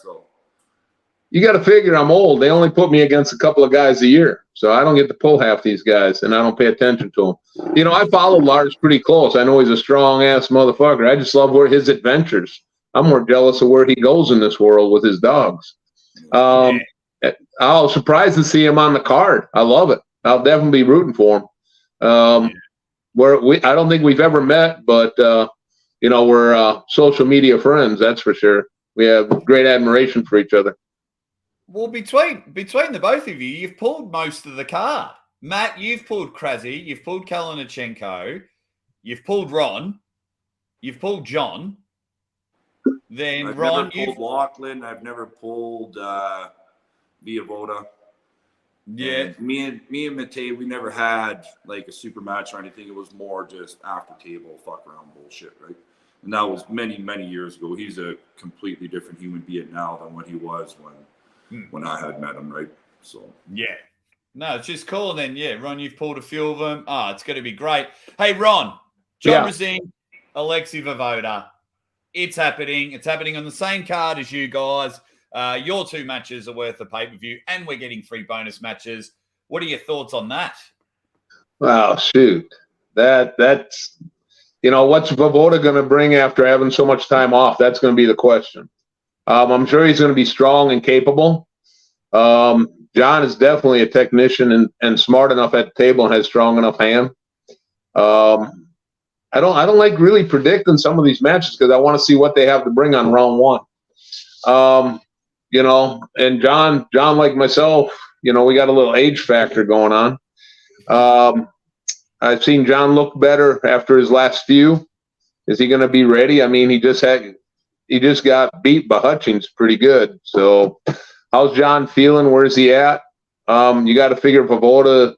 you got to figure I'm old. They only put me against a couple of guys a year. So I don't get to pull half these guys, and I don't pay attention to them. I follow Lars pretty close. I know he's a strong-ass motherfucker. I just love his adventures. I'm more jealous of where he goes in this world with his dogs. I was surprised to see him on the card. I love it. I'll definitely be rooting for him. I don't think we've ever met, but we're social media friends. That's for sure. We have great admiration for each other. Well, between the both of you, you've pulled most of the card. Matt, you've pulled Krasny, you've pulled Kalinichenko, you've pulled Ron, you've pulled John. Then I've Ron, never pulled Lachlan. I've never pulled Villavoda. Yeah. And me and Matei, we never had like a super match or anything. It was more just after table fuck around bullshit, right? And that was many, many years ago. He's a completely different human being now than what he was when I had met him, right? So yeah. No, it's just cool. Then Ron, you've pulled a few of them. It's going to be great. Hey, Ron, John Razin, Alexi Vavoda. It's happening. It's happening on the same card as you guys. Your 2 matches are worth the pay-per-view, and we're getting 3 bonus matches. What are your thoughts on that? Wow, shoot. That's what's Vavoda going to bring after having so much time off? That's going to be the question. I'm sure he's going to be strong and capable. John is definitely a technician and smart enough at the table and has strong enough hand. I don't like really predicting some of these matches because I want to see what they have to bring on round 1. And John, like myself, we got a little age factor going on. I've seen John look better after his last few. Is he going to be ready? I mean, he just got beat by Hutchings pretty good. So how's John feeling? Where's he at? You got to figure Vavoda,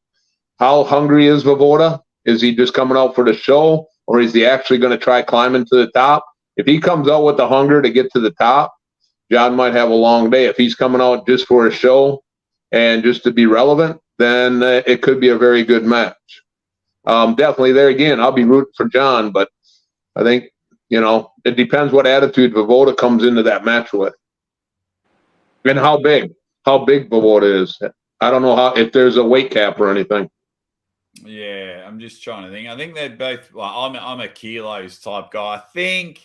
how hungry is Vavoda? Is he just coming out for the show, or is he actually going to try climbing to the top? If he comes out with the hunger to get to the top, John might have a long day. If he's coming out just for a show and just to be relevant, then it could be a very good match. Definitely there again, I'll be rooting for John, but I think, it depends what attitude Vavoda comes into that match with. And how big Vavoda is. I don't know if there's a weight cap or anything. Yeah, I'm just trying to think. I think they're both. Well, I'm a kilos type guy. I think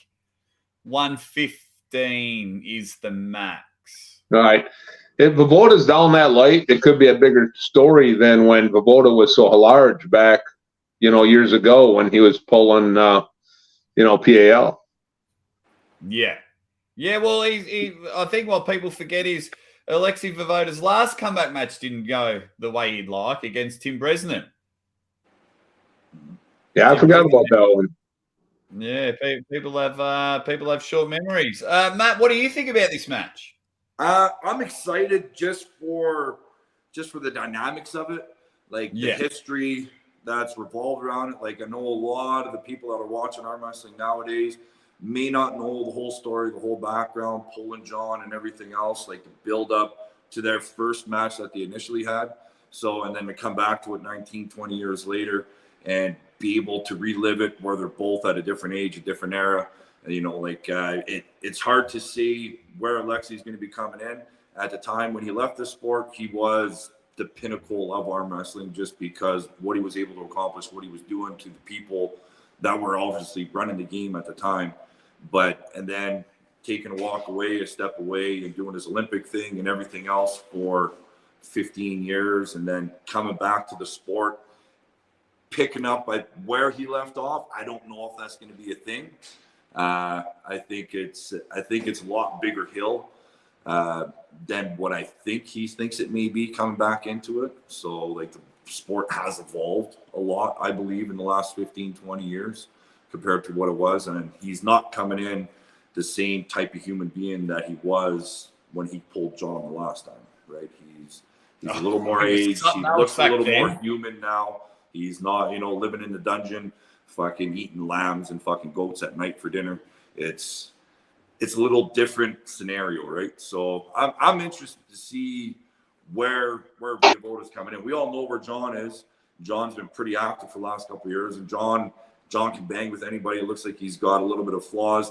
115 is the max. All right. If Vavoda's down that light, it could be a bigger story than when Vavoda was so large back, years ago when he was pulling, PAL. Yeah. Yeah, well, I think what people forget is Alexi Vavoda's last comeback match didn't go the way he'd like against Tim Bresnan. Yeah, I forgot about that one. Yeah, people have short memories. Matt, what do you think about this match? I'm excited just for the dynamics of it, like the history that's revolved around it. Like I know a lot of the people that are watching arm wrestling nowadays may not know the whole story, the whole background, pulling John and everything else, like the build up to their first match that they initially had. So, and then to come back to it 19, 20 years later and be able to relive it where they're both at a different age, a different era. It's hard to see where Alexi's going to be coming in. At the time when he left the sport, he was the pinnacle of arm wrestling just because what he was able to accomplish, what he was doing to the people that were obviously running the game at the time. And then taking a walk away, a step away, and doing his Olympic thing and everything else for 15 years, and then coming back to the sport, picking up at where he left off. I don't know if that's going to be a thing. I think it's a lot bigger hill than what I think he thinks it may be coming back into it. So like the sport has evolved a lot, I believe, in the last 15, 20 years compared to what it was. And he's not coming in the same type of human being that he was when he pulled John the last time, right? He's a little more aged. He looks a little more human now. He's not, living in the dungeon, fucking eating lambs and fucking goats at night for dinner. It's a little different scenario, right? So I'm interested to see where Villavoda's coming in. We all know where John is. John's been pretty active for the last couple of years, and John can bang with anybody. It looks like he's got a little bit of flaws,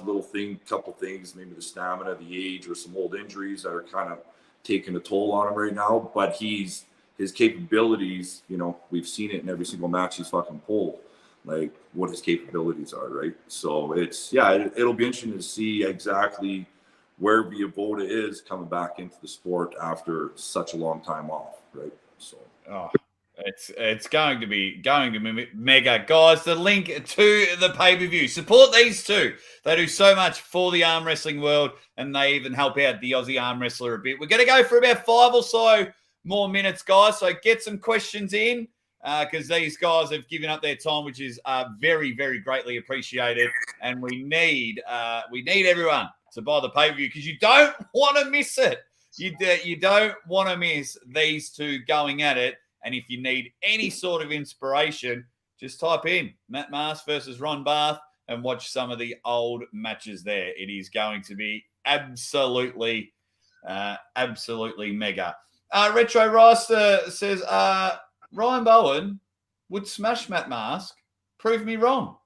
couple things, maybe the stamina, the age, or some old injuries that are kind of taking a toll on him right now. But his capabilities, we've seen it in every single match he's fucking pulled, like what his capabilities are, right? So it'll be interesting to see exactly where Villavoda is coming back into the sport after such a long time off, right? So it's going to be mega, guys. The link to the pay-per-view. Support these two. They do so much for the arm wrestling world, and they even help out the Aussie arm wrestler a bit. We're going to go for about 5 or so more minutes, guys. So get some questions in because these guys have given up their time, which is very, very greatly appreciated. And we need everyone to buy the pay-per-view because you don't want to miss it. You don't want to miss these two going at it. And if you need any sort of inspiration, just type in Matt Mask versus Ron Barth and watch some of the old matches there. It is going to be absolutely mega. Retro Ricer says, Ryan Bowen would smash Matt Mask. Prove me wrong.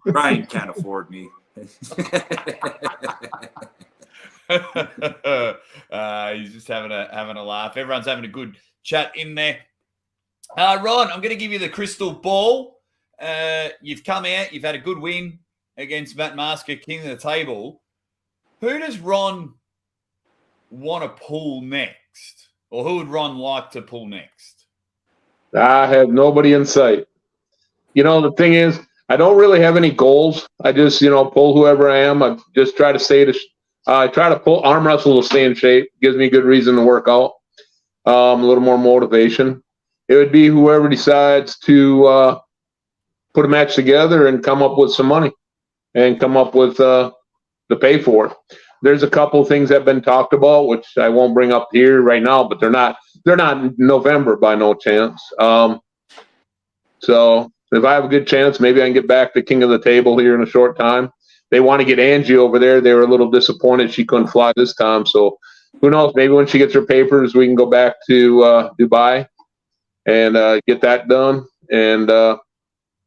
Ryan can't afford me. He's just having a laugh. Everyone's having a good chat in there. Ron, I'm going to give you the crystal ball. You've come out. You've had a good win against Matt Masker, king of the table. Who does Ron want to pull next? Or who would Ron like to pull next? I have nobody in sight. The thing is, I don't really have any goals. I just, pull whoever I am. I just try to I try to pull arm wrestle to stay in shape. Gives me a good reason to work out. A little more motivation. It would be whoever decides to put a match together and come up with some money and come up with the pay for it. There's a couple things that have been talked about, which I won't bring up here right now, but they're not in November by no chance. So if I have a good chance, maybe I can get back to king of the table here in a short time. They want to get Angie over there. They were a little disappointed she couldn't fly this time. So who knows? Maybe when she gets her papers, we can go back to Dubai and get that done. And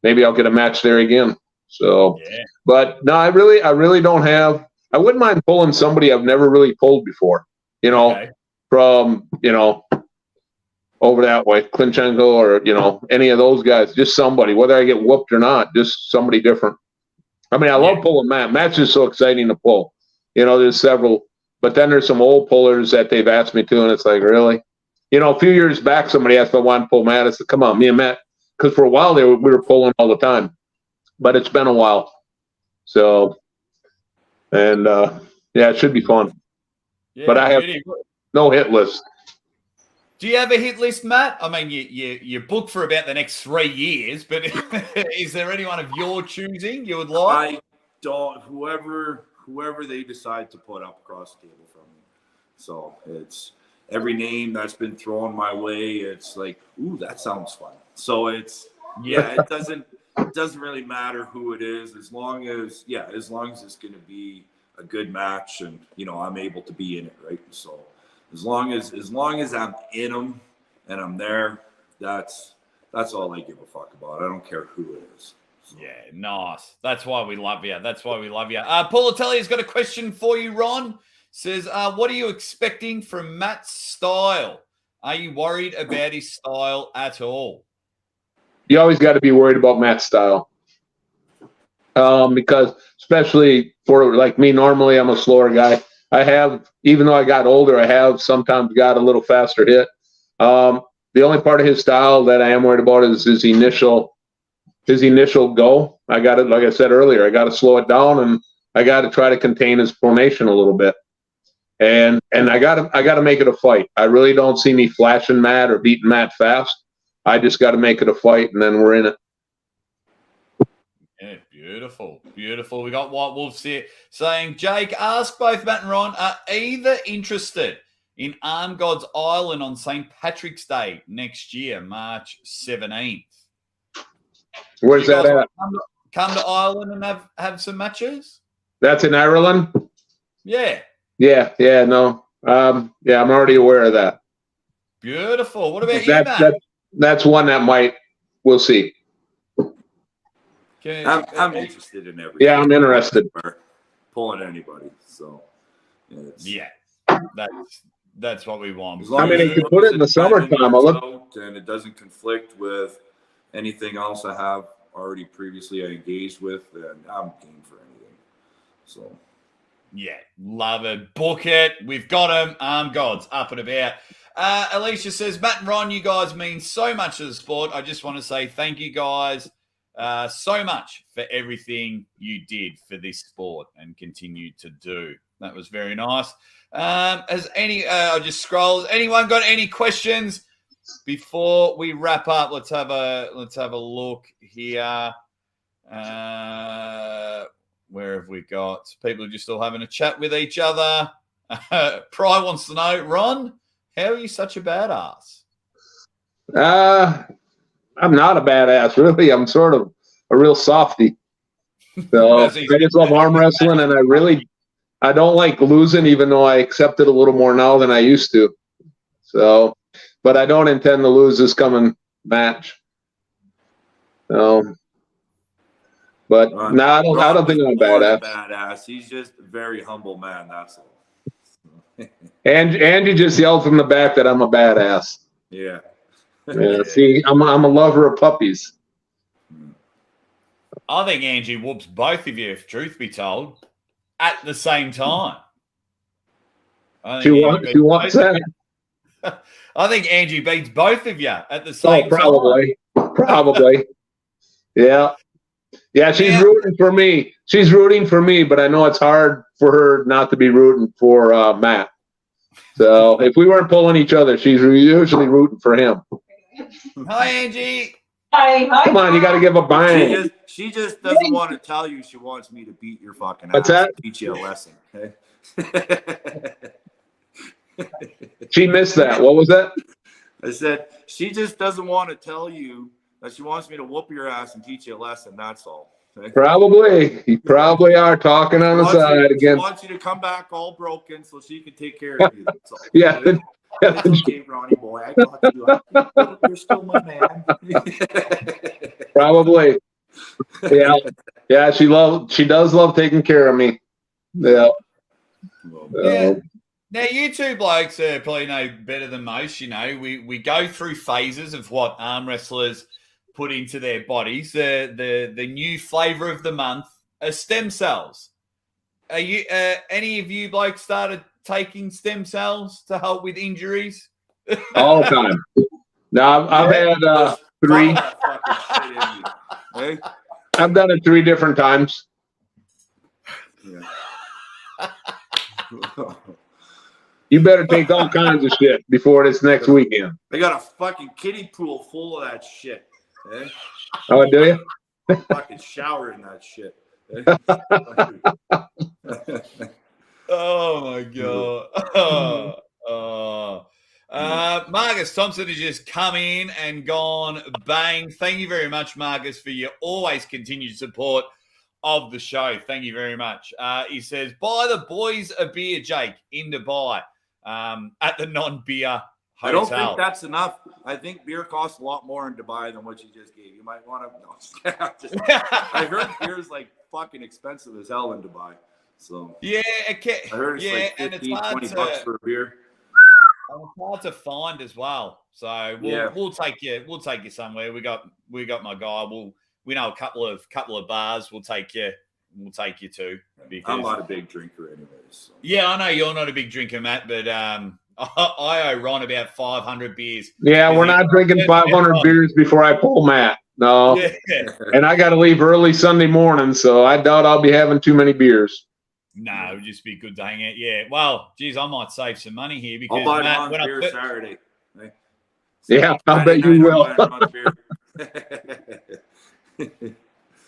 maybe I'll get a match there again. So, yeah. But no, I really don't have. I wouldn't mind pulling somebody I've never really pulled before. Okay. From over that way, Klinchenko or any of those guys. Just somebody, whether I get whooped or not, just somebody different. I mean, I love pulling Matt. Matt's just so exciting to pull. There's several, but then there's some old pullers that they've asked me to, and it's like, really? A few years back, somebody asked if I wanted to pull Matt. I said, come on, me and Matt. Because for a while we were pulling all the time. But it's been a while. So, and it should be fun. Yeah, but I have no hit list. Do you have a hit list, Matt? I mean, you booked for about the next 3 years, but is there anyone of your choosing you would like? I don't. Whoever they decide to put up across the table from me. So it's every name that's been thrown my way. It's like, ooh, that sounds fun. So it's it doesn't really matter who it is as long as it's going to be a good match and I'm able to be in it, right? So as long as I'm in them and I'm there, that's all I give a fuck about. I don't care who it is. So. Yeah, nice. That's why we love you. Paul Atelli's got a question for you, Ron. Says, what are you expecting from Matt's style? Are you worried about his style at all? You always got to be worried about Matt's style. Because especially for like me, normally I'm a slower guy. Even though I got older, I have sometimes got a little faster hit. The only part of his style that I am worried about is his initial go. I got it, like I said earlier, I got to slow it down and I got to try to contain his pronation a little bit. And I got to make it a fight. I really don't see me flashing Matt or beating Matt fast. I just got to make it a fight, and then we're in it. Yeah, beautiful. We got White Wolves here saying, Jake, ask both Matt and Ron, are either interested in Arm Gods Island on St. Patrick's Day next year, March 17th? Where's that at? Come to Ireland and have some matches? That's in Ireland? Yeah. Yeah, no. I'm already aware of that. Beautiful. What about you, Matt? That's one that we'll see. I'm interested in everything. Yeah, I'm interested. Pulling anybody. So, that's what we want. I mean, if you put it in the summertime, and it doesn't conflict with anything else I have already previously engaged with, then I'm game for anything. So. Yeah, love it. Book it. We've got them. Arm Gods up and about. Alicia says, Matt and Ron, you guys mean so much to the sport. I just want to say thank you guys so much for everything you did for this sport and continue to do. That was very nice. I'll just scroll. Has anyone got any questions before we wrap up? Let's have a look here. Where have we got? People are just still having a chat with each other. Pry wants to know, Ron, how are you such a badass? I'm not a badass, really. I'm sort of a real softie. So I just love arm wrestling, and I don't like losing, even though I accept it a little more now than I used to. So, but I don't intend to lose this coming match. So, but no, I don't think I'm a badass. He's just a very humble man. That's all. Angie just yelled from the back that I'm a badass. Yeah. Yeah. See, I'm a lover of puppies. I think Angie whoops both of you, if truth be told, at the same time. She wants that. I think Angie beats both of you at the same time. Probably. Yeah. Yeah, she's rooting for me. She's rooting for me, but I know it's hard for her not to be rooting for Matt. So if we weren't pulling each other, she's usually rooting for him. Hi, Angie. Hi. Come on, you got to give a bang. She just doesn't want to tell you she wants me to beat your fucking ass. What's that? Teach you a lesson. Okay? She missed that. What was that? I said she just doesn't want to tell you that she wants me to whoop your ass and teach you a lesson. That's all. Okay? Probably. You probably are talking on the side again. She wants you to come back all broken so she can take care of you. That's all. Yeah. It's okay, Ronnie boy. I got you. You're still my man. Probably. Yeah. Yeah, she does love taking care of me. Yeah. Yeah. Now, you two blokes probably know better than most. You know, we go through phases of what arm wrestlers put into their bodies. The new flavor of the month are stem cells. Are you any of you blokes started taking stem cells to help with injuries? All the time. No, I've had 3. Hey? I've done it 3 different times. Yeah. You better take all kinds of shit before this next weekend. They got a fucking kiddie pool full of that shit. Eh? Oh, do you? Fucking shower in that shit. Oh my god. Marcus Thompson has just come in and gone bang. Thank you very much, Marcus, for your always continued support of the show. Thank you very much. He says, buy the boys a beer, Jake, in Dubai at the non-beer hotel. I don't think that's enough. I think beer costs a lot more in Dubai than what you just gave. You might want to. No, I heard beer's like fucking expensive as hell in Dubai. So yeah, I heard it's like 15, $20 for a beer. And it's hard to find as well. So we'll take you. We'll take you somewhere. We got my guy. We know a couple of bars. We'll take you. We'll take you to. Because, I'm not a big drinker, anyways. So. Yeah, I know you're not a big drinker, Matt, but I owe Ron about 500 beers. Yeah, we're not drinking 500 beers before I pull Matt. No, and I got to leave early Sunday morning, so I doubt I'll be having too many beers. No, it would just be good to hang out. Yeah, well, geez, I might save some money here because I'll buy Matt, when beer Saturday. Right? Yeah, I bet you will.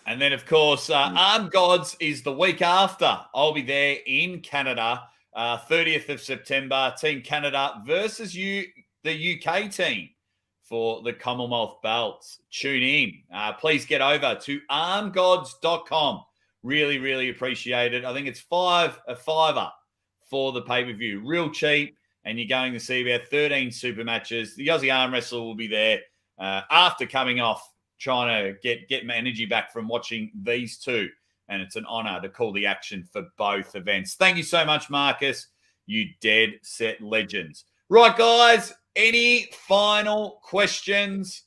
And then, of course, Arm Gods is the week after. I'll be there in Canada, 30th of September. Team Canada versus the UK team for the Commonwealth belts. Tune in. Please get over to armgods.com. Really, really appreciate it. I think it's a $5 for the pay-per-view. Real cheap, and you're going to see about 13 super matches. The Aussie arm wrestler will be there after coming off, trying to get my energy back from watching these two. And it's an honor to call the action for both events. Thank you so much, Marcus. You dead set legends. Right, guys, any final questions?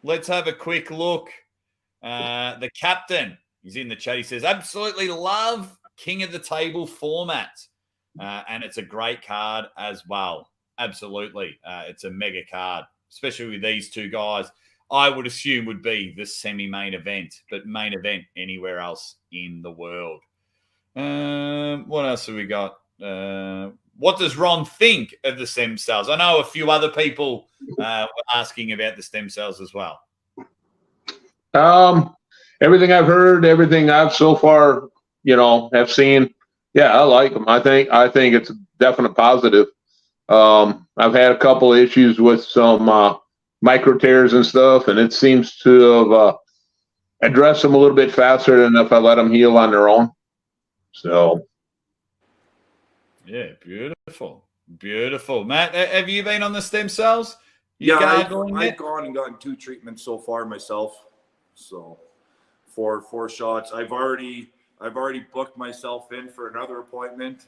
Let's have a quick look. The captain is in the chat. He says, absolutely love King of the Table format. And it's a great card as well. Absolutely. It's a mega card, especially with these two guys. I would assume would be the semi-main event, but main event anywhere else in the world. What else have we got? What does Ron think of the stem cells? I know a few other people were asking about the stem cells as well. Everything I've heard, everything I've so far, have seen, I like them. I think it's a definite positive. I've had a couple of issues with some micro tears and stuff, and it seems to have addressed them a little bit faster than if I let them heal on their own. So, yeah, beautiful. Matt, have you been on the stem cells? I've gone and gotten 2 treatments so far myself. So, 4 shots. I've already booked myself in for another appointment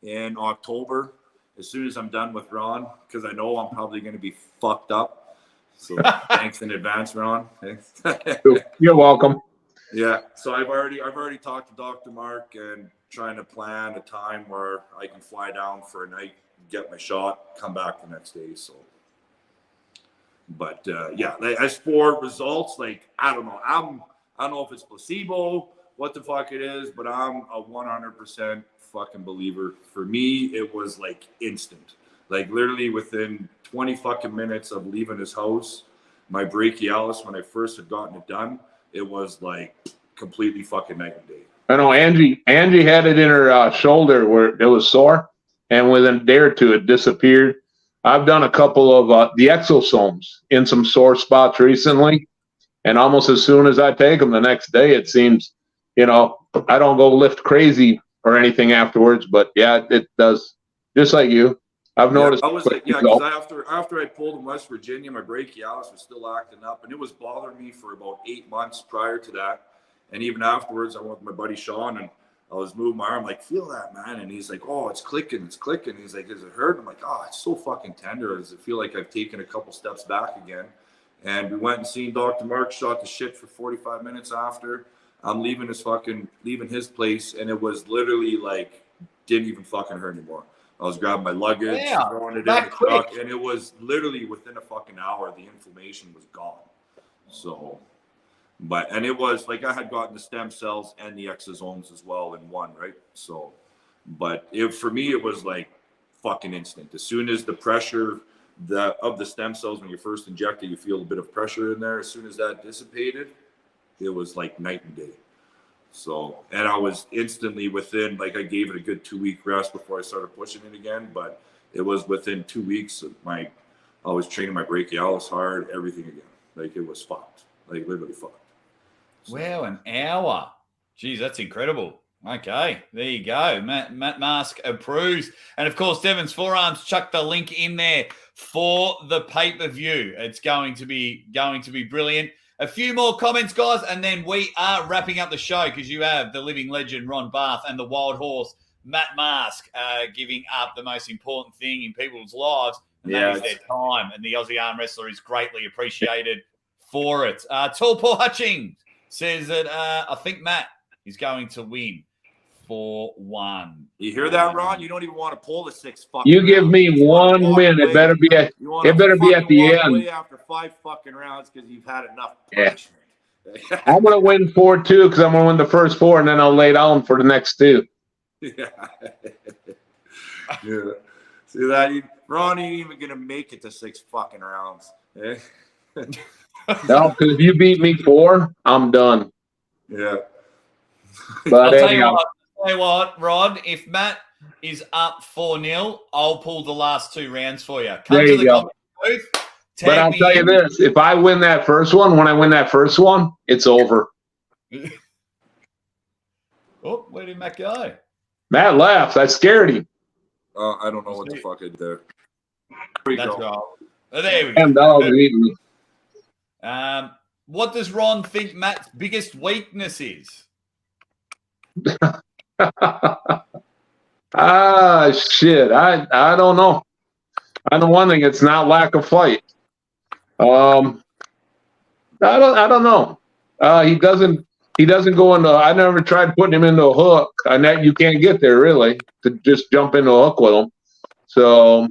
in October as soon as I'm done with Ron, because I know I'm probably going to be fucked up. So thanks in advance, Ron. You're welcome. Yeah. So I've already talked to Dr. Mark and trying to plan a time where I can fly down for a night, get my shot, come back the next day. So, but as for results, like, I don't know. I don't know if it's placebo, what the fuck it is, but I'm a 100% fucking believer. For me, it was like instant. Like literally within 20 fucking minutes of leaving his house, my brachialis, when I first had gotten it done, it was like completely fucking night and day. I know Angie had it in her shoulder where it was sore, and within a day or two, it disappeared. I've done a couple of the exosomes in some sore spots recently, and almost as soon as I take them the next day, it seems, I don't go lift crazy or anything afterwards, but yeah, it does. Just like you, I've noticed. I was like, because after I pulled in West Virginia, my brachialis was still acting up, and it was bothering me for about 8 months prior to that. And even afterwards, I went with my buddy Sean, and I was moving my arm, like, feel that, man. And he's like, oh, it's clicking. He's like, does it hurt? I'm like, oh, it's so fucking tender. Does it feel like I've taken a couple steps back again? And we went and seen Dr. Mark, shot the shit for 45 minutes after. I'm leaving his place, and it was literally like, didn't even fucking hurt anymore. I was grabbing my luggage, throwing it in the truck, and it was literally within a fucking hour, the inflammation was gone. So, and it was like I had gotten the stem cells and the exosomes as well in one, right? So, but for me, it was like fucking instant. As soon as the pressure of the stem cells, when you first inject it, you feel a bit of pressure in there. As soon as that dissipated, it was like night and day. So, and I was instantly within, like, I gave it a good 2-week rest before I started pushing it again, but it was within 2 weeks I was training my brachialis hard, everything again. Like, it was fucked, like literally fucked. So. Wow, an hour. Geez, that's incredible. Okay, there you go. Matt Mask approves. And of course, Devon's Forearms chucked the link in there for the pay-per-view. It's going to be brilliant. A few more comments, guys, and then we are wrapping up the show because you have the living legend Ron Barth and the Wildhorse Matt Mask giving up the most important thing in people's lives, and that is their time. And the Aussie arm wrestler is greatly appreciated for it. Tall Paul Hutchings says that I think Matt is going to win 4-1. You hear that, Ron? You don't even want to pull the 6 fucking. You give me 1 win. It better be at the end. After 5 fucking rounds because you've had enough punishment. Yeah. I'm gonna win 4-2 because I'm gonna win the first 4, and then I'll lay down for the next 2. Yeah. Yeah. See that? Ron ain't even gonna make it to 6 fucking rounds. Eh? No, because if you beat me 4, I'm done. Yeah. But I'll tell you what, Rod, if Matt is up 4-0, I'll pull the last 2 rounds for you. There you go. But I'll tell you this, if I win that first one, it's over. Oh, where did Matt go? Matt left. I scared him. I don't know what the fuck I did there. There we go. There we go. Dogs eating me. What does Ron think Matt's biggest weakness is? Shit. I don't know. I know one thing. It's not lack of fight. I don't know. He doesn't go into. I never tried putting him into a hook. You can't get there really to just jump into a hook with him. So,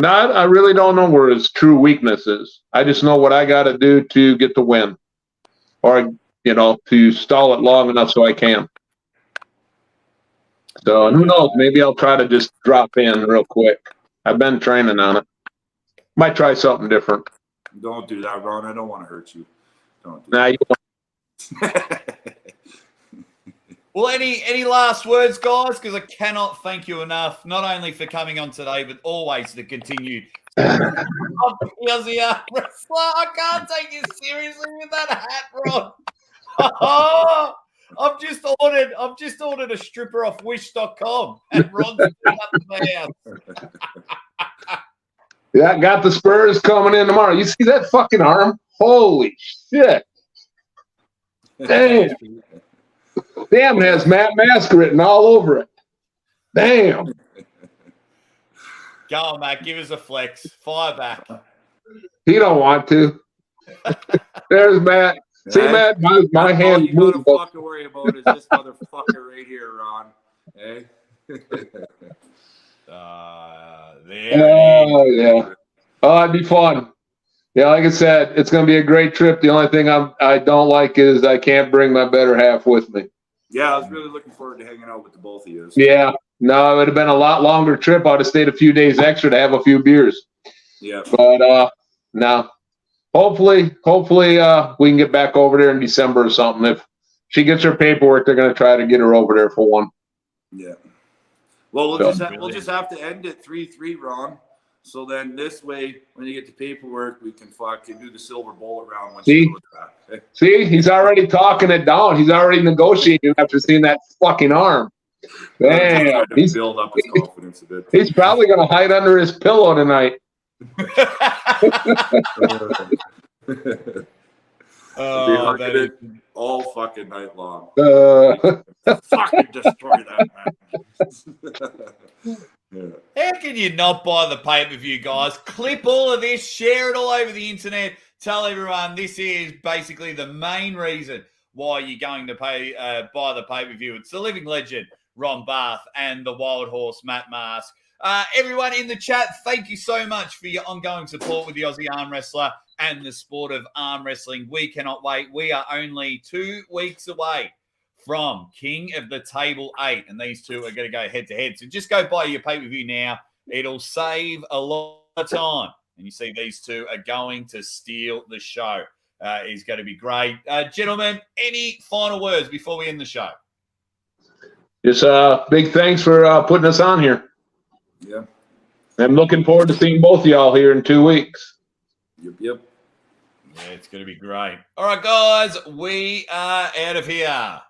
I really don't know where his true weakness is. I just know what I got to do to get the win, or to stall it long enough so I can. So, and who knows? Maybe I'll try to just drop in real quick. I've been training on it. Might try something different. Don't do that, Ron. I don't want to hurt you. Don't do that. You Well, any last words, guys? Because I cannot thank you enough, not only for coming on today, but always the continued of the Aussie Arm Wrestler. I can't take you seriously with that hat, Ron. Oh, I've just ordered a stripper off Wish.com, and Ron's put up the house. Yeah, got the Spurs coming in tomorrow. You see that fucking arm? Holy shit! Damn. Damn, it has Matt Mask written all over it. Damn. Go on, Matt. Give us a flex. Fire back. He don't want to. There's Matt. See, Matt, my hand you moved. gotta fucking worry about is this motherfucker right here, Ron. Hey. Oh, yeah. Oh, it'd be fun. Yeah, like I said, it's going to be a great trip. The only thing I don't like is I can't bring my better half with me. Yeah, I was really looking forward to hanging out with the both of you. Yeah. No, it would have been a lot longer trip. I would have stayed a few days extra to have a few beers. Yeah. But, no. Hopefully, we can get back over there in December or something. If she gets her paperwork, they're going to try to get her over there for one. Yeah. Well, we'll just have to end it 3-3, Ron. So then this way, when you get the paperwork, we can fucking do the silver bullet round when she goes back. See, he's already talking it down. He's already negotiating after seeing that fucking arm. Damn. He's build up his confidence a bit. He's probably going to hide under his pillow tonight. Oh, that is all fucking night long. Fucking destroy that, man. Yeah. How can you not buy the pay-per-view, guys? Clip all of this, share it all over the internet, tell everyone this is basically the main reason why you're going to buy the pay-per-view. It's the living legend, Ron Barth, and the Wildhorse, Matt Mask. Everyone in the chat, thank you so much for your ongoing support with the Aussie Arm Wrestler and the sport of arm wrestling. We cannot wait. We are only 2 weeks away from King of the Table 8, and these two are going to go head-to-head. So just go buy your pay-per-view now. It'll save a lot of time. And you see these two are going to steal the show. It's going to be great. Gentlemen, any final words before we end the show? Just big thanks for putting us on here. Yeah. I'm looking forward to seeing both of y'all here in 2 weeks. Yep. Yeah, it's going to be great. All right, guys, we are out of here.